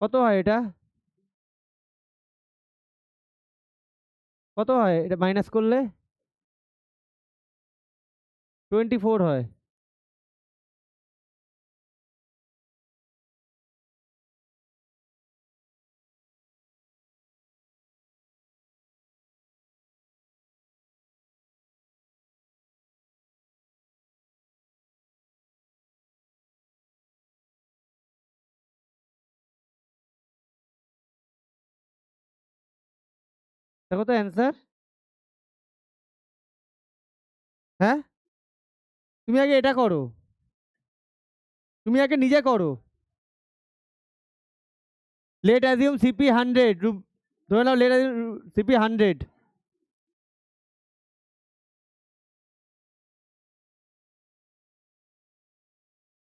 কত হয় এটা? কত হয় এটা মাইনাস করলে? 24 হয়। দেখো তো অ্যান্সার। হ্যাঁ, তুমি আগে এটা করো, তুমি আগে নিজে করো। লেট অ্যাজিউম সিপি 100, ধরে নাও লেট অ্যাজিউম সিপি 100।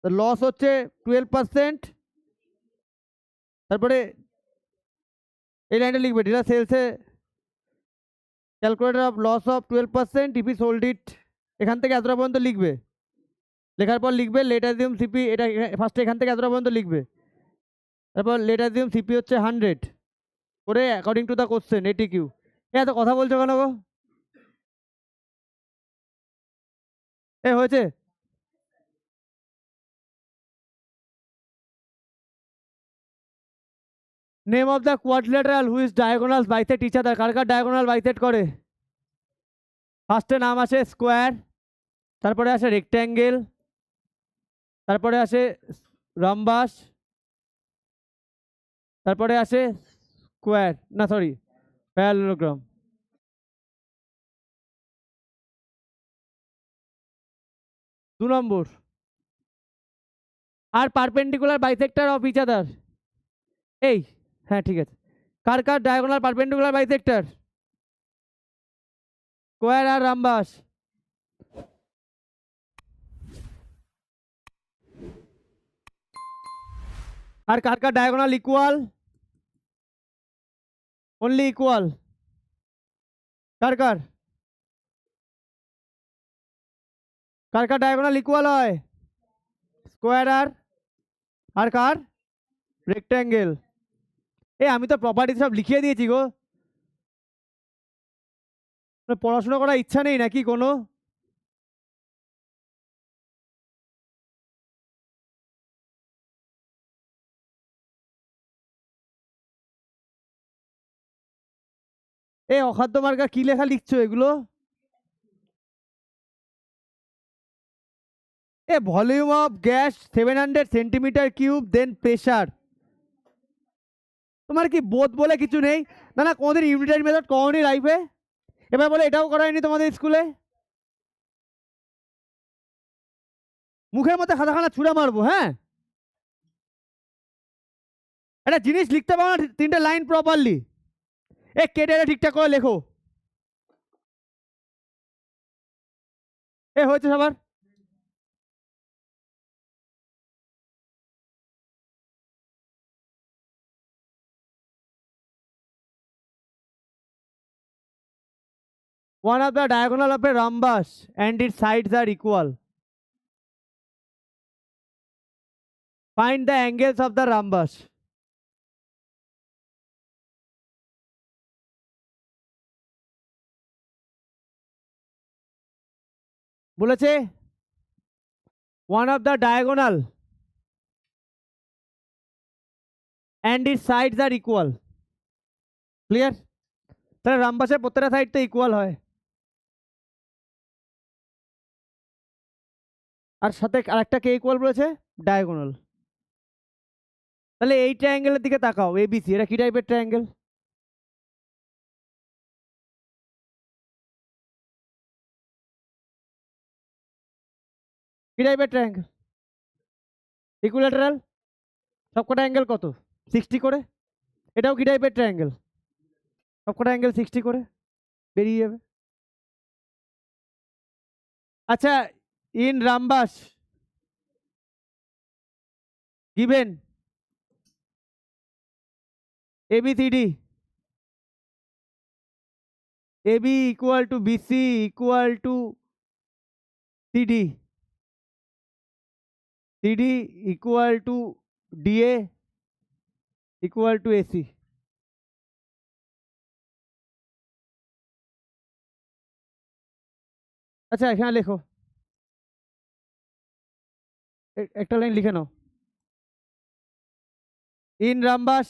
লস হচ্ছে 12%। তারপরে এই লাইনটা লিখবে, ডেটা সেলসে calculator of loss of 12% if he sold it. এখান থেকে এতটা পর্যন্ত লিখবে, লেখার পর লিখবে লেট অ্যাজিউম সিপি, এটা ফার্স্টে এখান থেকে এতটা পর্যন্ত লিখবে, তারপর লেট অ্যাজিউম সিপি হচ্ছে 100 করে according to the question A T Q. এত কথা বলছো কেন গো? এ হয়েছে? Name of the quadrilateral which diagonal bisect each other. কার কার ডায়াগোনাল বাইসেট করে? ফার্স্টে নাম আসে স্কোয়ার, তারপরে আসে রেক্ট্যাঙ্গেল, তারপরে আসে রম্বাস, তারপরে আসে স্কোয়ার, না সরি প্যারালেলোগ্রাম। দু নম্বর, আর perpendicular bisector of each other. এই হ্যাঁ ঠিক আছে, কার কার ডায়াগোনাল পারপেন্ডিকুলার বাইসেক্টর? স্কোয়ার আর রাম্বাস। আর কার কার ডায়াগোনাল ইকুয়াল? Only equal. কার কার কার কার ডায়াগোনাল ইকুয়াল হয়? স্কোয়ার আর কার? রেক্ট্যাঙ্গেল। এ আমি তো প্রপার্টি সব লিখিয়ে দিয়েছি গো, পড়াশোনা করার ইচ্ছা নেই নাকি কোনো? এ অখাদ্য মার্কা কি লেখা লিখছো এগুলো? এ volume of gas 700 centimetre cube then pressure. তোমার কি বোধ বলে কিছু নেই? না না, কোনোদিন ইউনিটারি মেথড কখনই লাইফে? এবার বলে এটাও করায়নি তোমাদের স্কুলে? মুখের মধ্যে খাতা ছুঁড়ে মারবো, হ্যাঁ? একটা জিনিস লিখতে পারো না 3টে লাইন প্রপারলি? এ কেটে ঠিকঠাক করে লেখো। এ হয়েছে সবার? One of the diagonal of a rhombus and its sides are equal. Find the angles of the rhombus. বলেছে one of the diagonal and its sides are equal. Clear? তাহলে রামবাসের প্রত্যেকটা সাইড তো ইকুয়াল হয়। আর সাথে আরেকটা কে ইকুয়াল বলেছে? Diagonal. তাহলে এই ট্রায়াঙ্গেলের দিকে তাকাও, এবিসি, এটা কি টাইপের ট্রায়াঙ্গেল? কি টাইপের ট্রায়াঙ্গেল? ইকুইল্যাটারাল। সবকটা অ্যাঙ্গেল কত? 60 করে। এটাও কি টাইপের ট্রায়াঙ্গেল? সবকটা অ্যাঙ্গেল 60 করে, বেরিয়ে যাবে। আচ্ছা, in রামবাস given ABCD, AB equal to BC equal to CD, CD equal to DA equal to AC. আচ্ছা এখানে লেখো, একটা লাইন লিখে নাও। In rhombus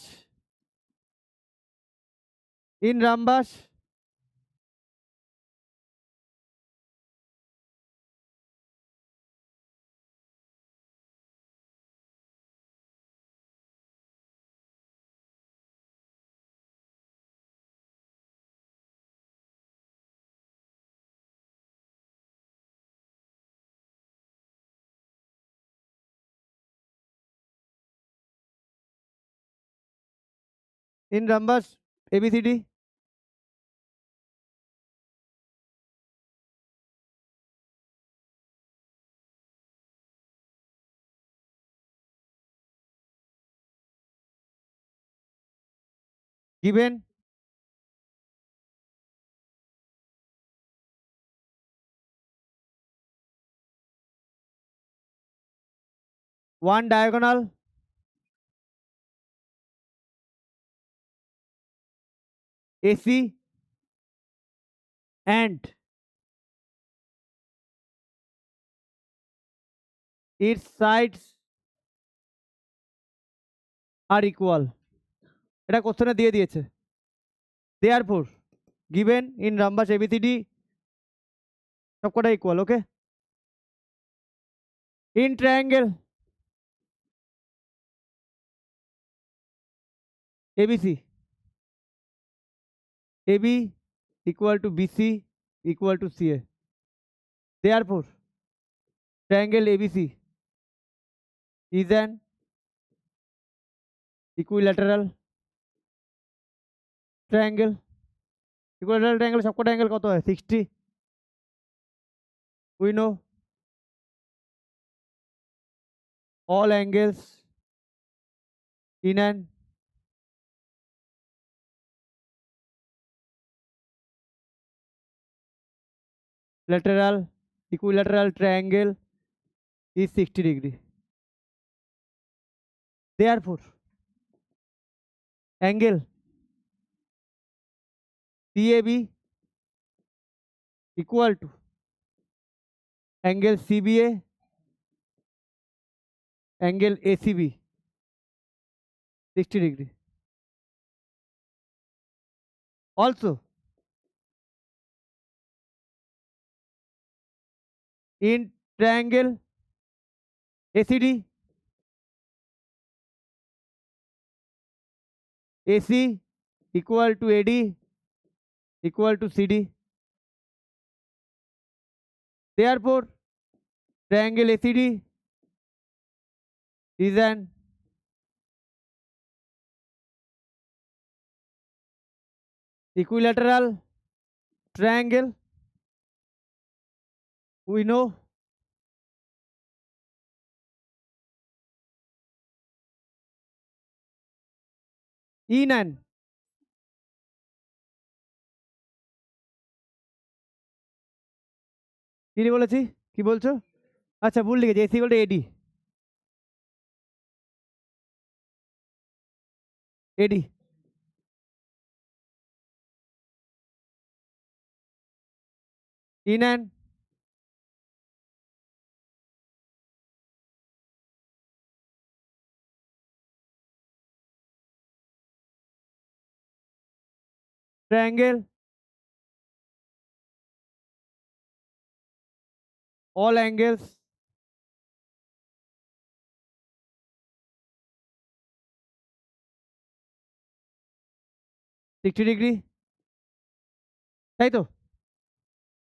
ABCD, given one diagonal AC and its sides are equal. এটা কোশ্চেনে দিয়ে দিয়েছে। therefore given in rhombus ABCD সবকটা equal. Okay, in triangle ABC, AB equal to BC equal to CA. Therefore triangle ABC is an equilateral triangle. Equilateral triangle সবকটা angle কত হয়? 60. We know all angles in an equilateral triangle is 60 degree. Therefore angle CAB equal to angle CBA angle ACB 60 degree. Also in triangle ACD, AC equal to AD equal to CD. Therefore, triangle ACD is an equilateral triangle. We know in an কি বলেছি, কি বলছো? আচ্ছা ভুল লিখেছি, AC equal to AD, AD in an triangle all angles sixty degree, তাই তো?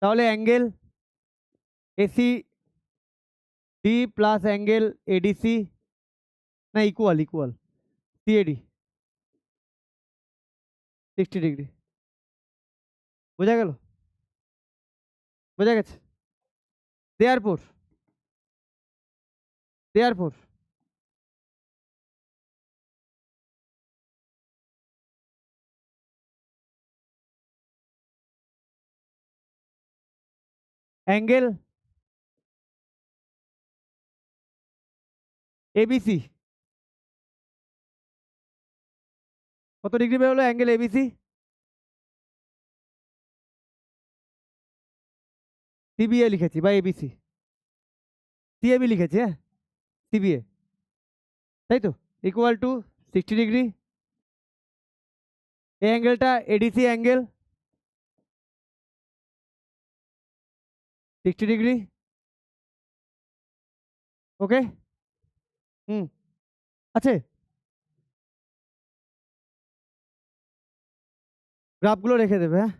তাহলে angle AC D plus angle ADC না ইকুয়াল ইকুয়াল সিএডি 60 ডিগ্রি। বোঝা গেল? বোঝা গেছে? দেয়ারফোর দেয়ারফোর অ্যাঙ্গেল এবিসি কত ডিগ্রি বেরোলো? অ্যাঙ্গেল এবিসি সিবিএ লিখেছি বা এবিসি, সিএবি লিখেছি, হ্যাঁ সিবিএ, তাই তো? Equal two 60 degree. এই অ্যাঙ্গেলটা এডিসি অ্যাঙ্গেল 60 ডিগ্রি। ওকে, হুম আছে। গ্রাফগুলো রেখে দেবে, হ্যাঁ?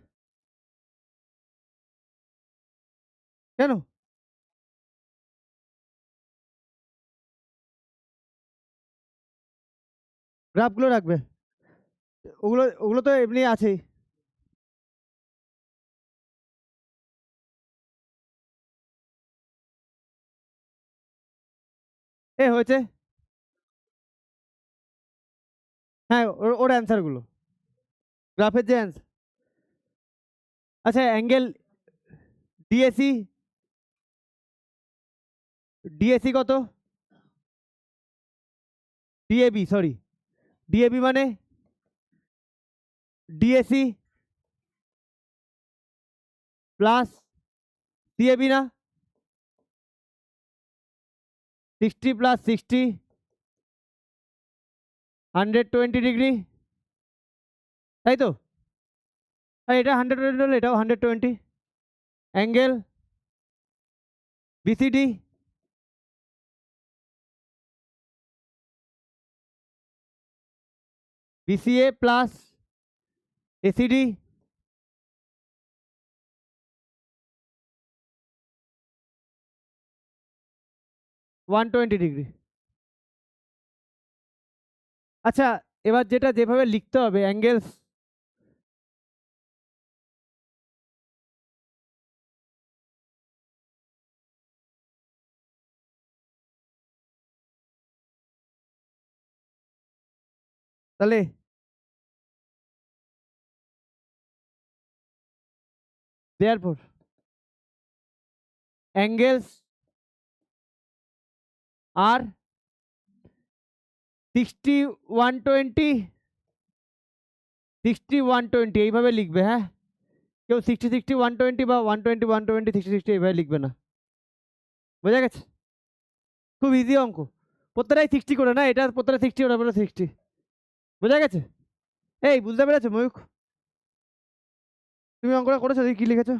কেন? গ্রাফগুলো রাখবে, ওগুলো ওগুলো তো এমনি আছেই। এ হয়েছে, হ্যাঁ ওর অ্যান্সারগুলো, গ্রাফের যে অ্যান্সার। আচ্ছা অ্যাঙ্গেল ডিএসি, ডিএসি কত? ডিএবি, সরি ডিএবি মানে ডিএসি প্লাস সিএবি না? 60 প্লাস 60 120 ডিগ্রি, তাই তো? আর এটা 120 হলে এটাও 120। Angle BCD BCA plus ACD 120 degree. আচ্ছা এবার যেটা যেভাবে লিখতে হবে অ্যাঙ্গেলস, তাহলে therefore angles are 60 120 60 120 এইভাবে লিখবে, হ্যাঁ? কেউ 60 60 120 বা 120 120 60 60 এইভাবে লিখবে না। বোঝা গেছে? খুব ইজি অঙ্ক, প্রত্যেকটাই 60 করে না, এটা প্রত্যেকটা 60 ওটা প্রত্যেকটা 60। বোঝা গেছে? এই বুঝতে পেরেছো ময়ূখ? তুমি অঙ্কটা করেছো, কি লিখেছো?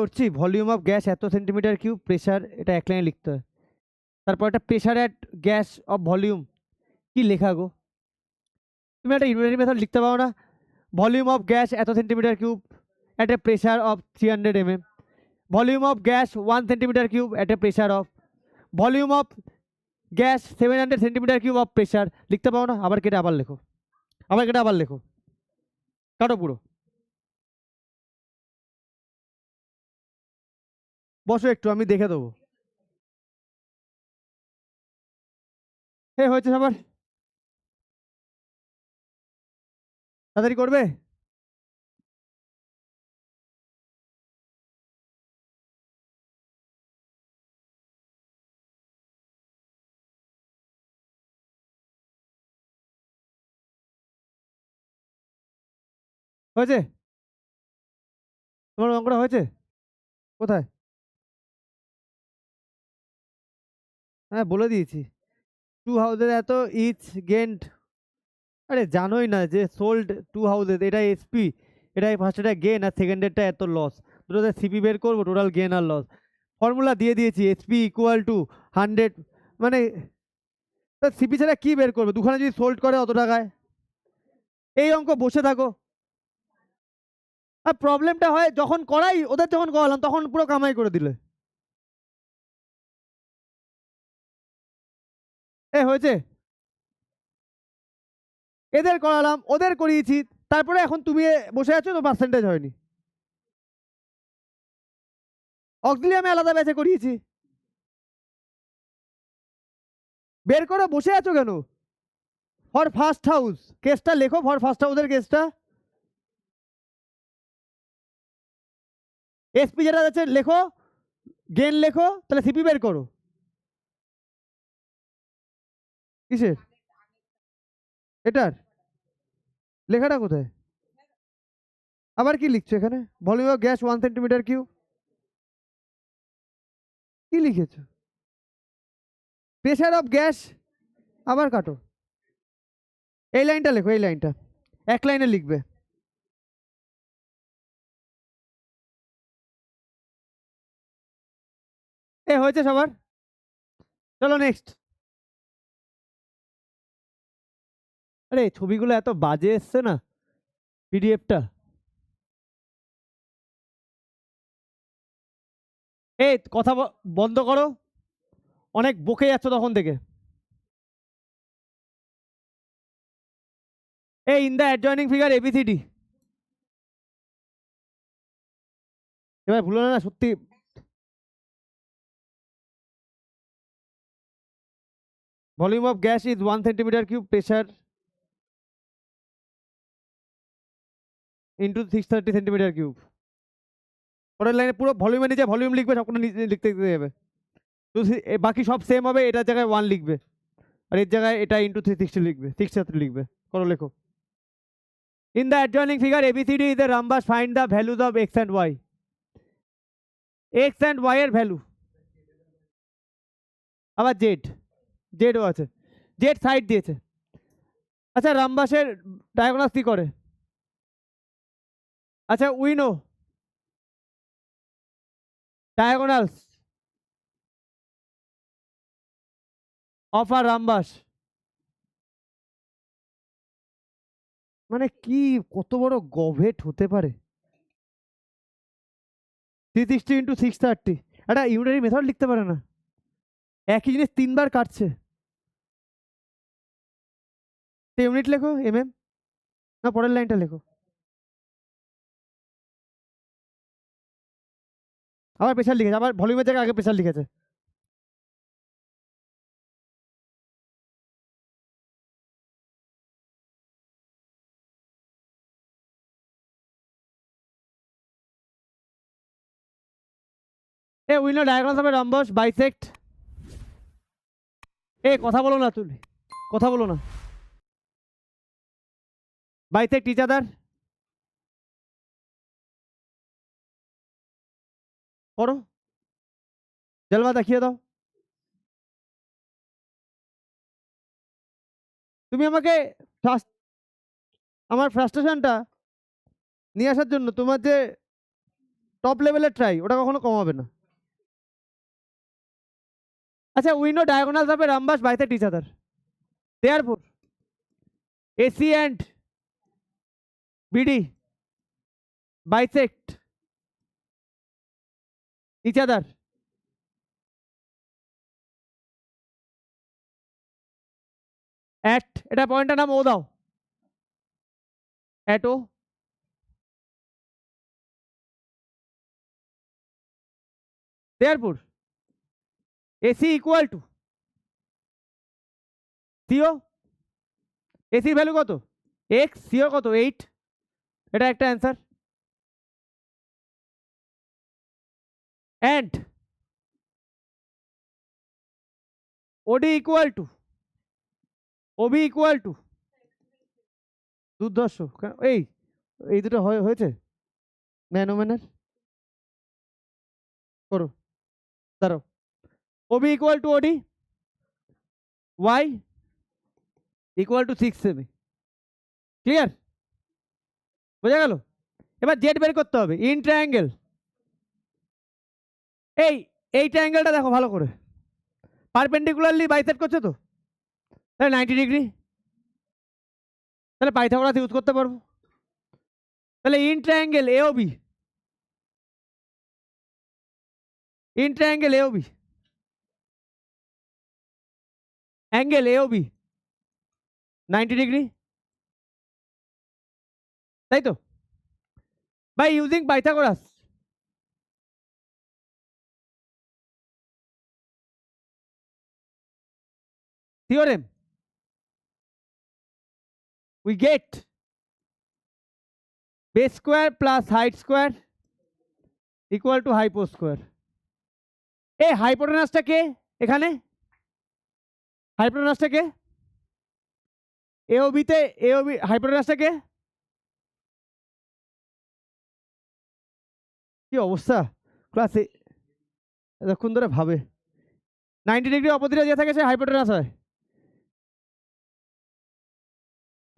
উঠছি, ভলিউম অফ গ্যাস এত সেন্টিমিটার কিউব, প্রেশার, এটা এক লাইনে লিখতে হয়। তারপর একটা pressure at gas off volume, কি লেখা গো? তুমি একটা ইউনিটারি মেথড লিখতে পারো না? ভলিউম অফ গ্যাস এত centimetre cube at a pressure of 300 mm, volume of gas 1 centimetre cube at a pressure of, volume of gas 700 centimetre cube of pressure, লিখতে পারো না? আবার কেটে আবার লেখো, আবার কেটে আবার লেখো, কাটো পুরো। বসো একটু, আমি দেখে দেবো। হয়েছে সবার? তাড়াতাড়ি করবে? হয়েছে? তোমার অঙ্কটা হয়েছে? কোথায়? হ্যাঁ বলে দিয়েছি। টু হাউসের এত ইচ গেন্ড, আরে জানোই না যে সোল্ড টু হাউসেস, এটা এসপি, এটা ফার্স্টেটা গেন আর সেকেন্ডেরটা এত লস, দুটোতে সিপি বের করবো, টোটাল গেন আর লস। ফর্মুলা দিয়ে দিয়েছি, এসপি ইকুয়াল টু 100, মানে সিপি ছাড়া কি বের করবে? দুখানে যদি সোল্ড করে অত টাকায়, এই অঙ্ক বসে থাকো। আর প্রবলেমটা হয় যখন করাই, ওদের যখন করালাম তখন পুরো কামাই করে দিলে। হয়েছে? এদের করালাম, ওদের করিয়েছি, তারপরে এখন তুমি বসে আছো তো পার্সেন্টেজ হয়নি। অক্সিলিয়ামে আলাদা ব্যাচে করিয়েছি, বের করে বসে আছো কেন? ফর ফার্স্ট হাউস কেসটা লেখো, ফর ফার্স্ট হাউসের কেসটা, এসপি যেটা আছে লেখো, গেন লেখো, তাহলে সিপি বের করো। কিসের? এটার লেখাটা কোথায়? আবার কি লিখছো এখানে? Volume of gas 1 centimetre cube, কি লিখেছো? প্রেশার অফ গ্যাস, আবার কাটো। এই লাইনটা লেখো, এই লাইনটা এক লাইনে লিখবে। হয়েছে সবার? চলো নেক্সট। আরে ছবিগুলো এত বাজে এসছে না, পিডিএফটা। কথা বন্ধ করো, অনেক বকে যাচ্ছ তখন থেকে। In the adjoining figure ABCD, এবার ভুলো না সত্যি। Volume of gas is 1 centimetre cube, pressure into 630 centimetre cube. পরের লাইনে পুরো ভলিউমের নিচে ভলিউম লিখবে, সবকটা লিখতে দিতে যাবে, তো বাকি সব সেম হবে, এটার জায়গায় 1 লিখবে, আর এর জায়গায় এটা ইন্টু 360 লিখবে, 630 লিখবে। করো লেখো। In the adjoining figure ABCD is a রাম্বাস, find the values of x and Y. X and Y এর ভ্যালু, আবার জেড, জেডও আছে, জেড সাইড দিয়েছে। আচ্ছা রামবাসের ডায়াগোনাস কি করে? আচ্ছা উইনো ডায়াগোনালস অফ আর রামবাস, মানে কি, কত বড় গভেট হতে পারে? 360 ইন্টু 630, একটা ইউনারি মেথড লিখতে পারে না? একই জিনিস তিনবার কাটছে। ইউনিট লেখো, না পরের লাইনটা লেখো, আবার প্রেশার লিখেছে, আবার ভলিউমের জায়গায় আগে প্রেশার লিখেছে। উইনো ডায়াগোনালস হবে রামবাস বাইসেক্ট। কথা বলো না তুমি, কথা বলো না। বাইসেক্ট ইচ আদার, করো, জলবা দেখিয়ে দাও। তুমি আমাকে আমার ফ্রাস্ট্রেশনটা নিয়ে আসার জন্য তোমার যে টপ লেভেলের ট্রাই, ওটা কখনো কমাবে না। আচ্ছা, we know diagonals of A rhombus bisect each other. Therefore, AC and BD bisect each other. At এটা পয়েন্টের নাম ও দাও, at O. Therefore, AC equal to CO. AC এর ভ্যালু কত? x, CO কত? 8. এটা একটা answer. and OD equal to OB equal to দুর্ধর্ষ। এই দুটো হয়েছে ম্যানোম্যানের করো, দাঁড়াও। OB equal to OD, Y equal to 6 semi. Clear? বোঝা গেল? এবার জেড বের করতে হবে। ইন ট্রায়াঙ্গেল, এই ট্রায়াঙ্গেলটা দেখো ভালো করে, পারপেন্ডিকুলারলি বাইসেক্ট করছে তো, তাহলে 90 ডিগ্রি, তাহলে পাইথাগোরাস ইউজ করতে পারবো। তাহলে in triangle AOB, in triangle AOB, angle AOB 90 degree, তাই তো? By using Pythagoras theorem, we get base square plus height square equal to hypo square. এই হাইপোটেনাসটা কে এখানে? হাইপোটেনাসটা কে? AOB তে AOB হাইপোটেনাসটা কে? কি অবস্থা ক্লাসে, এতক্ষণ ধরে ভাবে। 90 ডিগ্রি অপোজিটে যে থাকে সে হাইপোটেনাস হয়?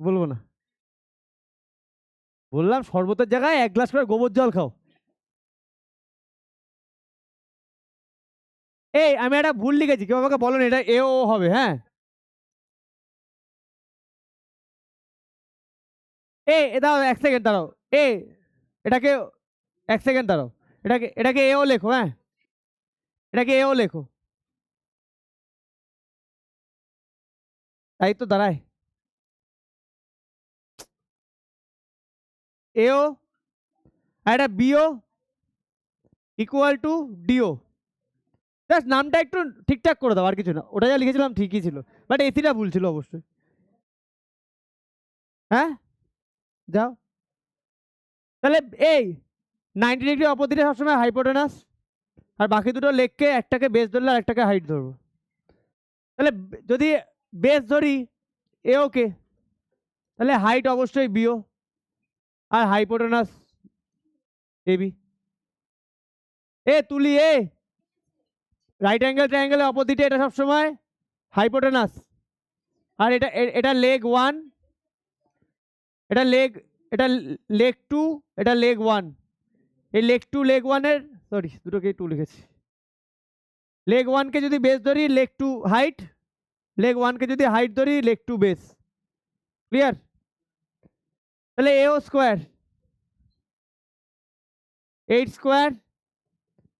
বলবো না, বললাম শরবতের জায়গায় 1 গ্লাস করে গোবর জল খাও। আমি একটা ভুল লিখেছি, কেউ আমাকে বলো না, এটা AO হবে। হ্যাঁ, দাঁড়াও 1 সেকেন্ড দাঁড়াও, এটাকে 1 সেকেন্ড দাঁড়াও, এটাকে AO লেখো। হ্যাঁ, এটাকে AO লেখো, তাই তো দাঁড়ায়। AO আর এটা BO equal to DO। Just নামটা একটু ঠিকঠাক করে দাও, আর কিছু না। ওটা যা লিখেছিলাম ঠিকই ছিল, বাট এসিটা ভুল ছিল অবশ্যই। হ্যাঁ, যাও। তাহলে 90 ডিগ্রি অপোজিটে সবসময় হাইপোটেনাস, আর বাকি দুটো লেগকে একটাকে বেস ধরলে আর একটাকে হাইট ধরবো। তাহলে যদি বেস ধরি AO কে, তাহলে হাইট অবশ্যই BO আর হাইপোটেনাস AB। তুলি রাইট অ্যাঙ্গেল ট্রায়াঙ্গেলের অপোজিটে এটা সবসময় হাইপোটেনাস, আর এটা লেগ 1, এটা লেগ 2, এটা লেগ 1। এই লেগ 2 লেগ 1 এর, সরি দুটোকেই 2 লিখেছি। লেগ 1 কে যদি বেস ধরি লেগ 2 হাইট, লেগ 1 কে যদি হাইট ধরি লেগ 2 বেস। ক্লিয়ার? তাহলে AO square 8 square,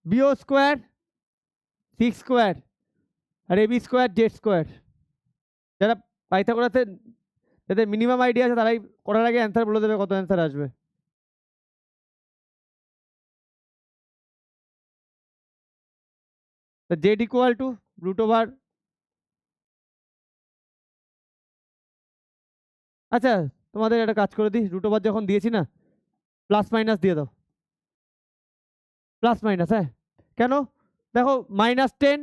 BO square 6 square, আর AB স্কোয়ার Z স্কোয়ার। যারা পাইথাগোরাসের যাদের মিনিমাম আইডিয়া আছে তারাই করার আগে অ্যান্সার বলে দেবে কত অ্যান্সার আসবে। Z equal to root over, আচ্ছা তোমাদের একটা কাজ করে দিই, রুট ওভার যখন দিয়েছি না, প্লাস মাইনাস দিয়ে দাও। প্লাস মাইনাস, হ্যাঁ কেন? দেখো -10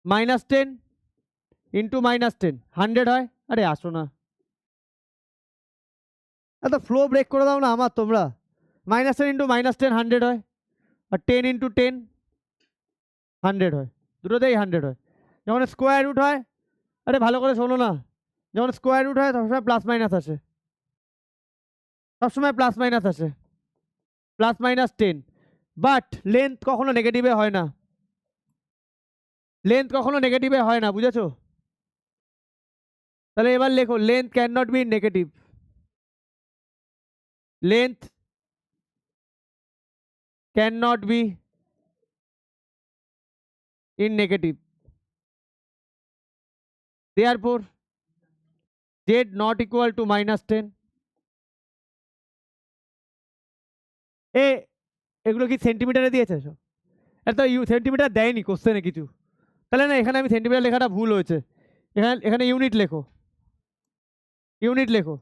-10 ইন্টু -10 100 হয়। আরে আসো না, এত ফ্লো ব্রেক করে দাও না আমার তোমরা। -10 ইন্টু -10 100 হয়, আর 10 ইন্টু 10 100 হয়, দুটোতেই 100 হয়। যখন স্কোয়ার রুট হয়, আরে ভালো করে শোনো না, যখন স্কোয়ার রুট হয় তখন প্লাস মাইনাস আসে। সবসময় প্লাস মাইনাস আসে, প্লাস মাইনাস 10, বাট লেন্থ কখনো নেগেটিভে হয় না, লেন্থ কখনো নেগেটিভে হয় না, বুঝেছো? তাহলে এবার লেখো length can not be negative, length can not be in negative, therefore z not equal to -10. এ এগুলো কি সেন্টিমিটারে দিয়েছে সব? এত সেন্টিমিটার দেয়নি কোশ্চেনে কিছু, তাহলে না এখানে আমি সেন্টিমিটার লেখাটা ভুল হয়েছে, এখানে এখানে ইউনিট লেখো, ইউনিট লেখো,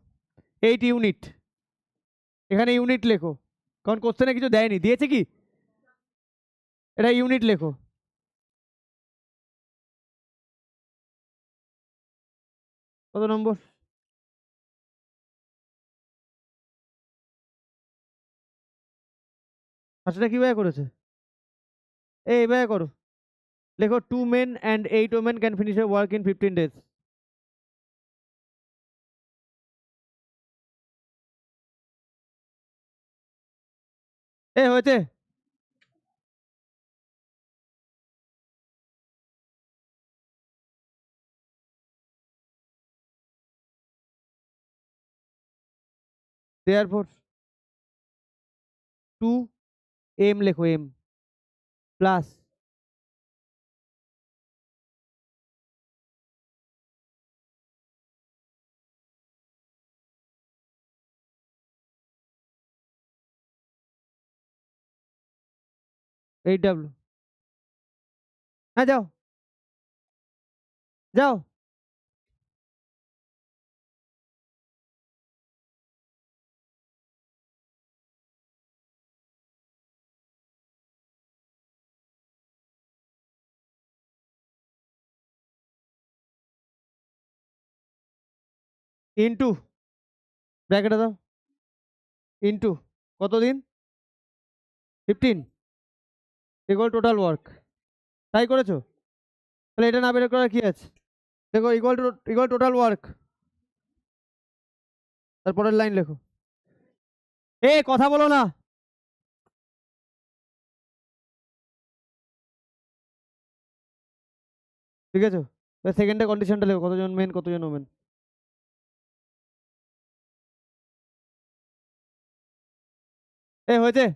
8 ইউনিট, এখানে ইউনিট লেখো, কারণ কোশ্চেনে কিছু দেয়নি, দিয়েছে কি? এটা ইউনিট লেখো। কত নম্বর? আচ্ছা কিভাবে করেছে? এইভাবে করো, লেখো 2 men and 8 women can finish a work in 15 days. হয়েছে? therefore 2m লেখো, m প্লাস এইচ হ্যাঁ যাও যাও, ইন্টু ব্র্যাকেটে দাও, ইন্টু কতদিন? 15 ইকুয়াল টোটাল ওয়ার্ক, তাই করেছো? তাহলে এটা না বের করার কি আছে? দেখো ইকুয়াল টোটাল ওয়ার্ক, তারপরের লাইন লেখো। কথা বলো না, ঠিক আছে? সেকেন্ডে কন্ডিশনটা লেখো, কতজন মেন কতজন ওমেন। হয়েছে?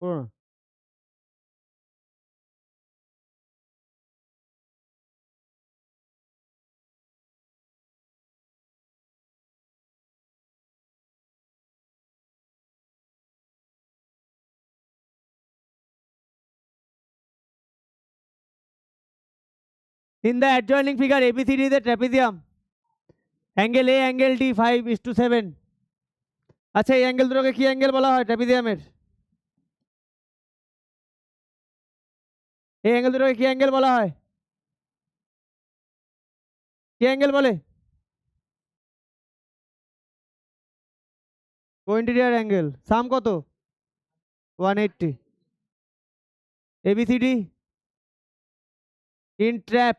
করো না। In the adjoining figure ABCD is a trapezium. Angle A angle D 5:7। আচ্ছা এই অ্যাঙ্গেল দুটোকে কি অ্যাঙ্গেল বলা হয় ট্রাপিজিয়ামের? এই অ্যাঙ্গেল দুটোকে কি অ্যাঙ্গেল বলা হয়? কি অ্যাঙ্গেল বলে? কোইন্টেরিয়র অ্যাঙ্গেল। সাম কত? 180। এবিসিডি ইন ট্র্যাপ,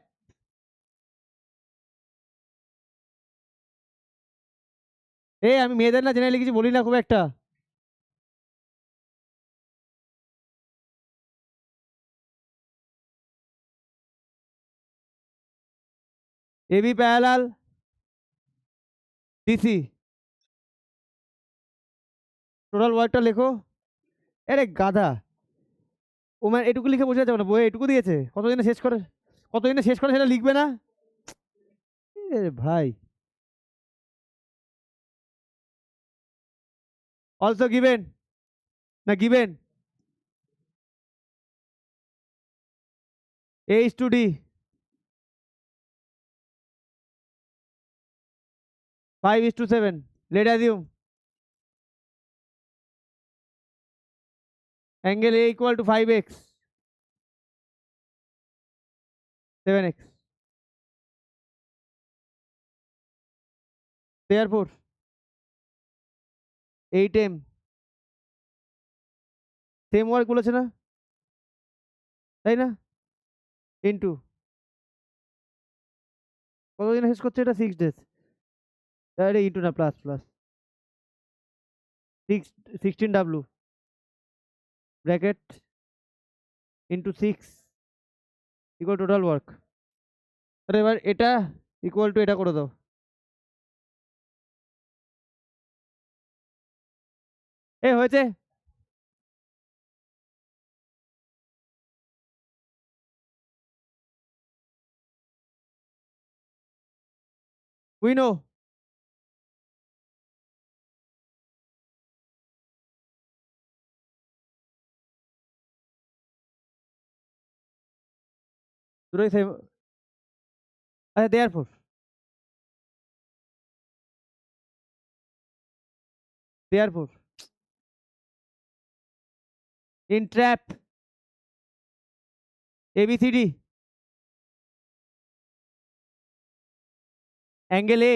আমি মেয়েদের না জেনারেলি কিছু বলি না খুব একটা। এবি প্যারালাল ডিসি, টোটাল ওয়ার্কটা লেখো। আরে গাধা, ও মানে এটুকু লিখে বসে যাবে না, বই এটুকু দিয়েছে, কতদিনে শেষ করে, কতদিনে শেষ করে সেটা লিখবে না? ভাই, অলসো গিভেন, না given H to D 5:7, let assume angle A equal to 5x 7x, therefore 8m same work বলেছে না, তাই না? ইন্টু কতদিন শেষ করছে এটা? 6 days। তাহলে ইন্টু না, plus plus 16W bracket into 6 equal total work. তাহলে এবার এটা ইকুয়াল টু এটা করে দাও। হয়েছে। We know. দুটোই সেম। আচ্ছা, therefore in trap ABCD angle A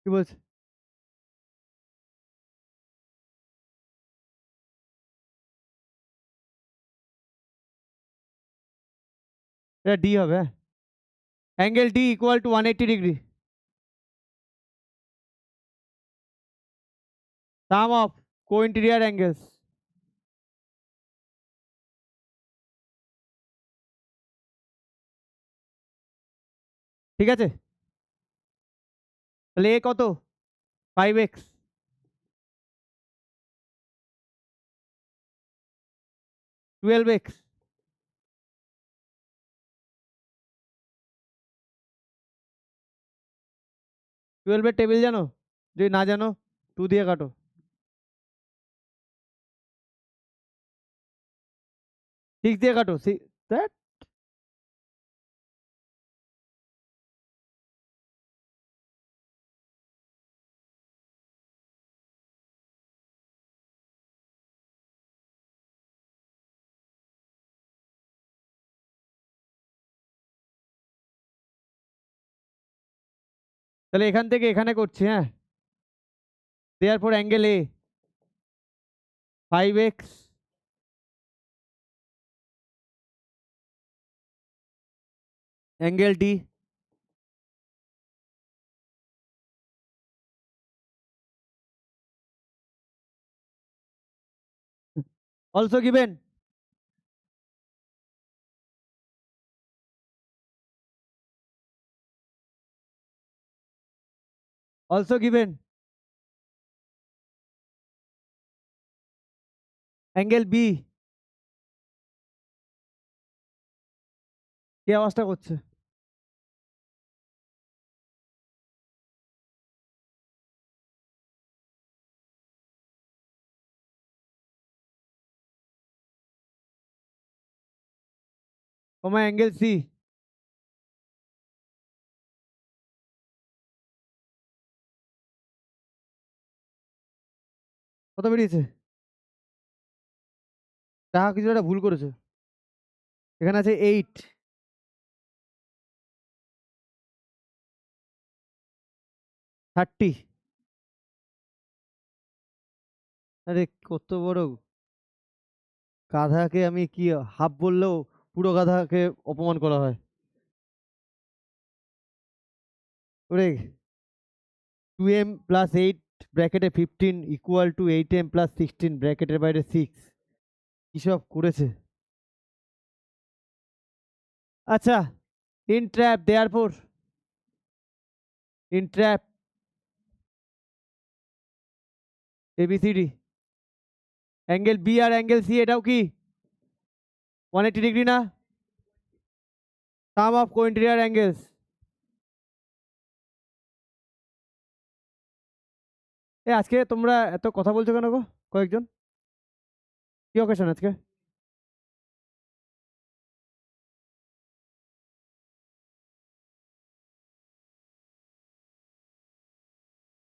কি বলছে? এটা D হবে, হ্যাঁ। Angle D equal to 180 degree. Some of co-interior angles। ঠিক আছে, তাহলে A কত? 5x 12x 12 এর টেবিল জানো? যদি না জানো 2 দিয়ে কাটো। 6 দিয়ে কাটো। ধ্যাৎ, তাহলে এখান থেকে এখানে করছি, হ্যাঁ। Therefore angle A 5x angle D also given angle B। কি আওয়াজটা করছে? কমা অ্যাঙ্গেল C কত বেরিয়েছে? টাকা কিছু একটা ভুল করেছে। এখানে আছে 8। আরে কত বড় গাধাকে আমি কি হাফ বললেও পুরো গাধাকে অপমান করা হয়। ওরে, 2m প্লাস 8 ব্র্যাকেটে 15 ইকুয়াল টু 8m প্লাস 16 ব্র্যাকেটের বাইরে 6। কিসব করেছে? আচ্ছা, in trap therefore in trap ABCD angle B আর অ্যাঙ্গেল C এটাও কি 180 ডিগ্রি না? Sum of co-interior angles। আজকে তোমরা এত কথা বলছো কেন গো কয়েকজন? কি অকেশন আজকে?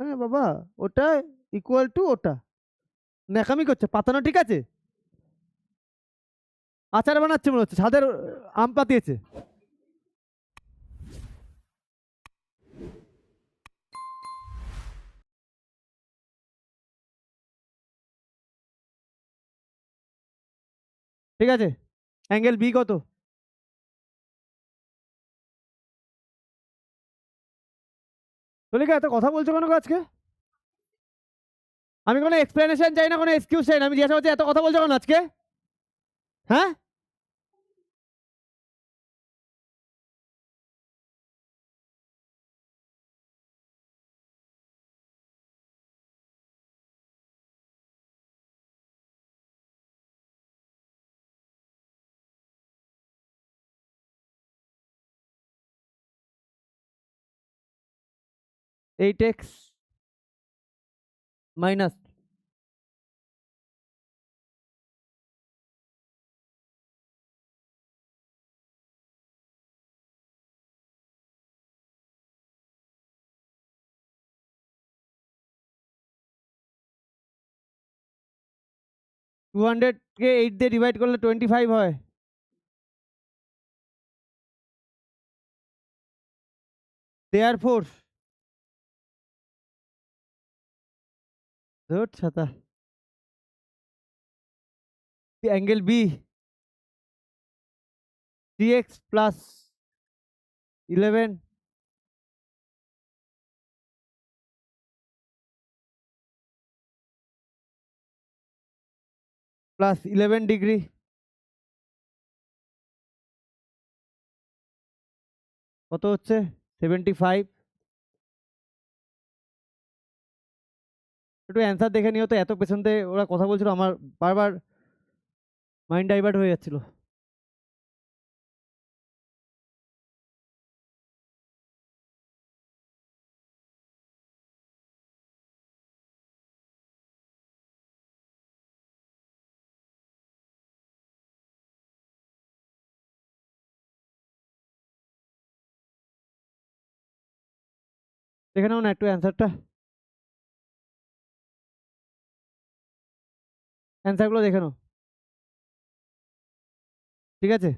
হ্যাঁ বাবা, ওটা ইকুয়াল টু ওটা ন্যাকামি করছে, পাতানো ঠিক আছে। আচার বানাচ্ছে মনে হচ্ছে, ছাদের আম পাতিয়েছে। ঠিক আছে, অ্যাঙ্গেল বি কত? তুলিকা এত কথা বলছো কেন গো আজকে? আমি কোনো এক্সপ্লেনেশন চাই না, কোনো এক্সকিউজ চাই না, আমি জিজ্ঞাসা করছি এত কথা বলছো কেন আজকে? হ্যাঁ, 8x মাইনাস 200 কে 8 দিয়ে ডিভাইড করলে 25 হয়। দেয়ারফোর ধুর ছাতা, angle B 3x plus 11 plus 11 degree কত হচ্ছে? 75। একটু অ্যান্সার দেখে নিও তো, এত পেছন থেকে ওরা কথা বলছিল, আমার বারবার মাইন্ড ডাইভার্ট হয়ে যাচ্ছিল। দেখে নাও না একটু অ্যান্সারটা, অ্যান্সারগুলো দেখে নাও। ঠিক আছে,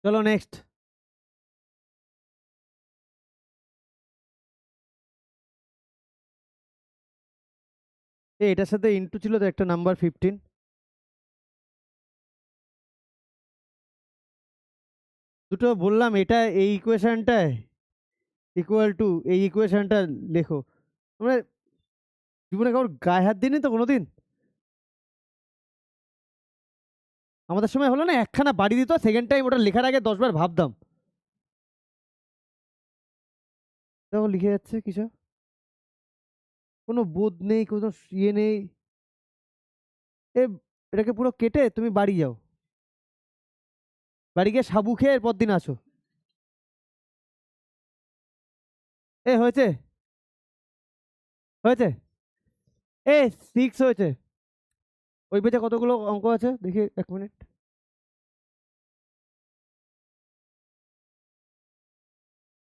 চলো নেক্সট। এটার সাথে ইন্টু ছিল তো একটা নাম্বার 15। দুটো বললাম, এটা এই ইকুয়েশনটায় ইকুয়াল টু এই ইকুয়েশনটা লেখো। তোমরা জীবনে কারোর গায়ে হাত দিইনি তো কোনোদিন? আমাদের সময় হলো না, একখানা বাড়ি দিত, সেকেন্ড টাইম ওটা লেখার আগে 10 বার ভাবতাম। দেখো লিখে যাচ্ছে কিছু, কোনো বোধ নেই, কোনো ইয়ে নেই। এ এটাকে পুরো কেটে তুমি বাড়ি যাও, বাড়ি গিয়ে সাবু খেয়ে এরপর দিন আসো। এ হয়েছে, হয়েছে, এ 6 হয়েছে। ওই পেজে কতগুলো অঙ্ক আছে দেখি, 1 মিনিট।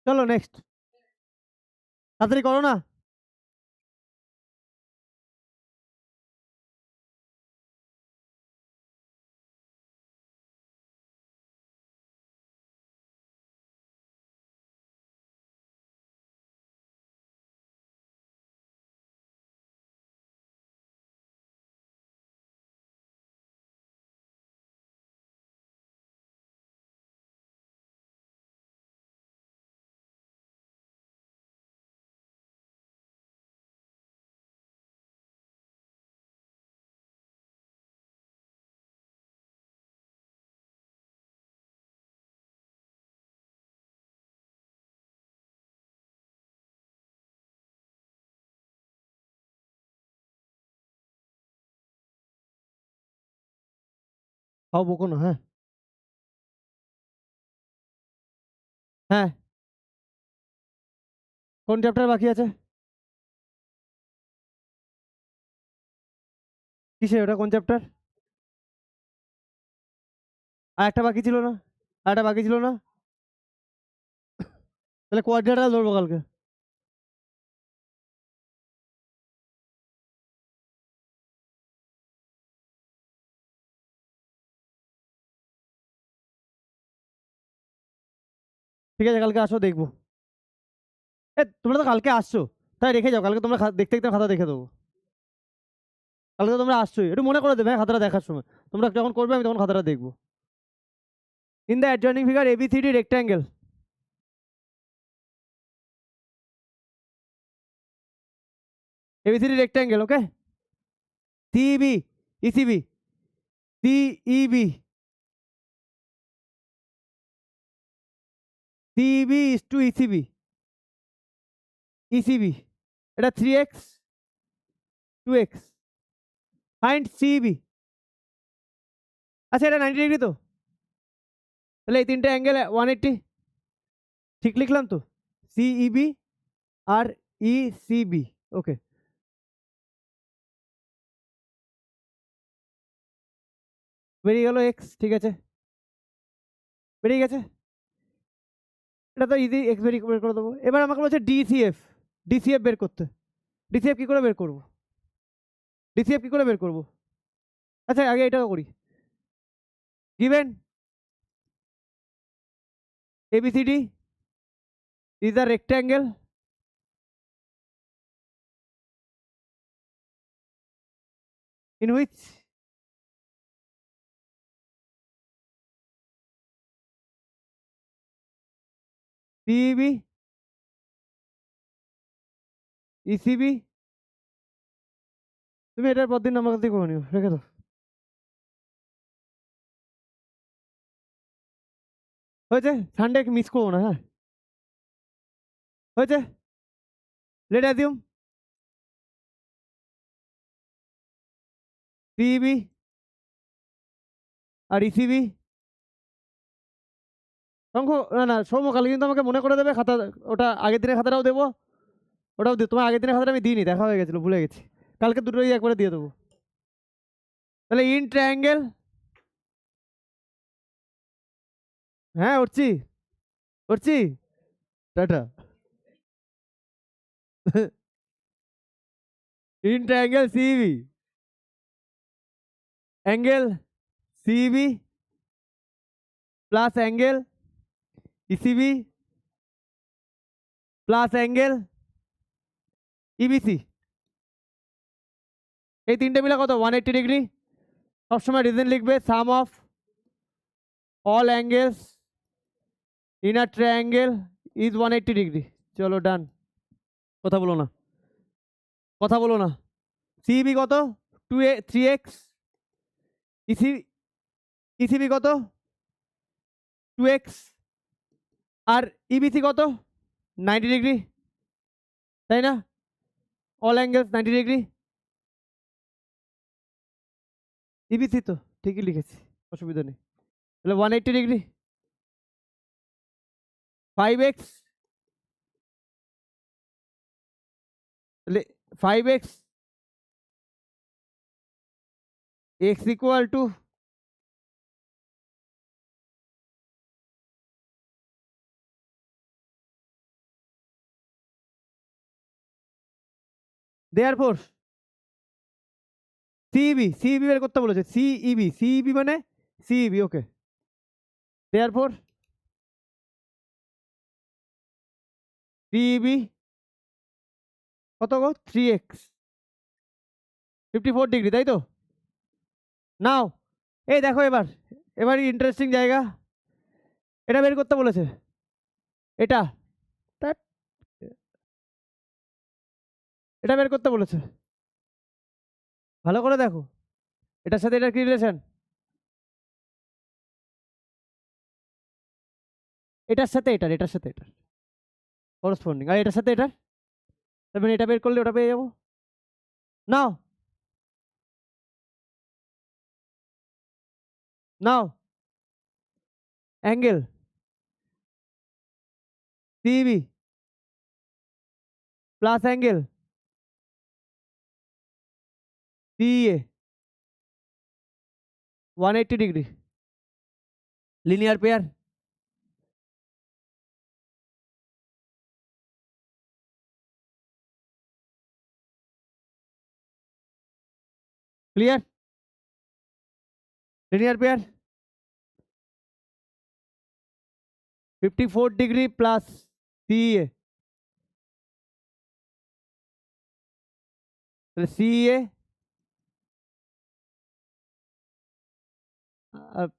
চলো নেক্সট, তাড়াতাড়ি করো না। হাও বকো না, হ্যাঁ হ্যাঁ। কোন চ্যাপ্টার বাকি আছে? কিসে ওটা, কোন চ্যাপ্টার? আর একটা বাকি ছিল না, আর একটা বাকি ছিল না? তাহলে কোয়াড্রেটাল ধরবো কালকে। ঠিক আছে, কালকে আসো দেখবো। এ তোমরা তো কালকে আসছো, তাই রেখে যাও, কালকে তোমরা দেখতে দেখতে খাতা দেখে দেবো। কালকে তোমরা আসছোই, একটু মনে করে দেবে হ্যাঁ খাতাটা দেখার সময়। তোমরা যখন করবে আমি তখন খাতাটা দেখবো। In the adjoining figure ABCD rectangle. ABCD rectangle, okay? CEB, ECB, CEB. CEB is to ECB. ECB. এটা 3x, 2x. Find CEB. আচ্ছা এটা 90 ডিগ্রি তো, তাহলে এই তিনটে অ্যাঙ্গেল 180, ঠিক লিখলাম তো? CEB আর ECB, ওকে। বেরিয়ে গেল x, ঠিক আছে, বেরিয়ে গেছে। এটা তো ইজি, x বের করে দেবো। এবার আমাকে বলছে DCF, DCF বের করতে। DCF কি করে বের করবো? DCF কি করে বের করবো? আচ্ছা আগে এটা করি। Given ABCD is a rectangle in which CEB, ECB, তুমি এটার পর দিন আমার কাছে করে নিও, রেখে দাও। হয়েছে, সানডে মিস করবো না, হ্যাঁ হয়েছে। লেট অ্যাজিউম CEB আর ECB শঙ্খ, না না সৌম্য কালকে কিন্তু আমাকে মনে করে দেবে খাতা, ওটা আগের দিনের খাতাটাও দেবো, ওটাও দিই। তোমার আগের দিনের খাতাটা আমি দিইনি, দেখা হয়ে গেছিলো, ভুলে গেছি। কালকে দুটোই একবারে দিয়ে দেবো। তাহলে ইন ট্রায়াঙ্গেল, হ্যাঁ উঠছি উঠছি, tata. In triangle CEB, angle CEB plus angle ECB plus angle EBC, এই তিনটে মিলে কত? 180 ডিগ্রি। সবসময় রিজন লিখবে, sum of all angles in a triangle is 180 degree. চলো ডান, কথা বলো না, কথা বলো না। CEB কত? 3x, ECB কত? 2x, আর EBC কত? 90 ডিগ্রি, তাই না? All angles 90 degree. EBC তো ঠিকই লিখেছি, অসুবিধা নেই। তাহলে 180 ডিগ্রি, 5x, তাহলে 5x x equal to therefore CEB বের করতে বলেছে, CEB মানে CEB, ওকে। দেয়ারফর CEB কত গো? 3x, 54 ডিগ্রি, তাই তো? নাও এই দেখো, এবার এবার ইন্টারেস্টিং জায়গা, এটা বের করতে বলেছে, এটা ধ্যাৎ, এটা বের করতে বলেছে। ভালো করে দেখো, এটার সাথে এটার কি রিলেশন? এটার সাথে এটার, এটার সাথে এটার করসপন্ডিং, আর এটার সাথে এটার, তার মানে এটা বের করলে ওটা পেয়ে যাবো। নাও নাও angle CEB plus angle CEA 180 degree, linear pair. Clear? Linear pair 54 degree plus CEA, তাহলে CEA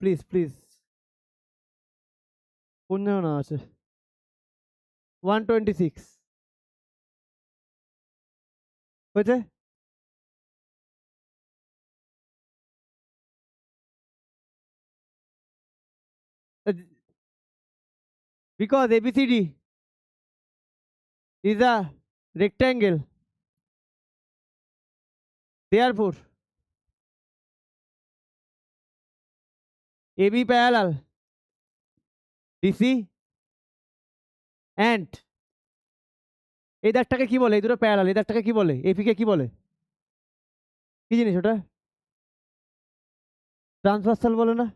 প্লিজ প্লিজ কোন যেন না আছে 126 হয়েছে because ABCD is a rectangle, therefore AB parallel DC and এই দাগটাকে কি বলে? এই দুটো প্যারালাল, এই দাগটাকে কি বলে? এপি কে কি বলে? কি জিনিস ওটা? ট্রান্সভার্সাল বলে না?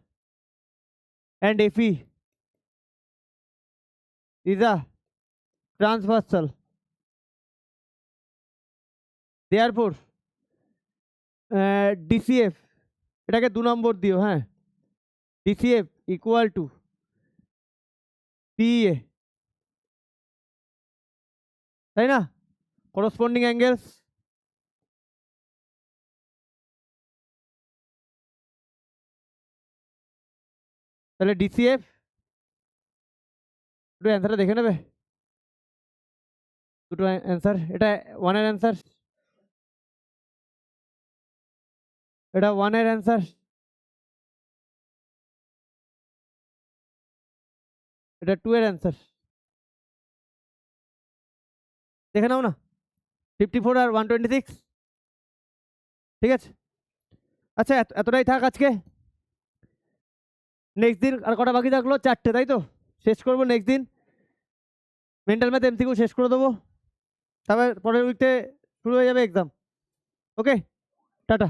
and FE is a transversal, therefore DCF এটাকে 2 নম্বর দিও, হ্যাঁ, DCF equal to PA, তাই না? corresponding angles তাহলে DCF দুটো অ্যান্সারটা দেখে নেবে, দুটো অ্যান্সার, এটা 1 এর অ্যান্সার, এটা 1 এর অ্যান্সার, এটা 2 এর অ্যান্সার, দেখে নাও না, 54 আর 126, ঠিক আছে? আচ্ছা এতটাই থাক আজকে। নেক্সট দিন আর কটা বাকি থাকলো? 4টে, তাই তো? শেষ করবো নেক্সট দিন, মেন্টাল ম্যাথ এমসিকিউ শেষ করে দেবো, তারপর পরের উইকতে শুরু হয়ে যাবে এক্সাম। ওকে, টাটা।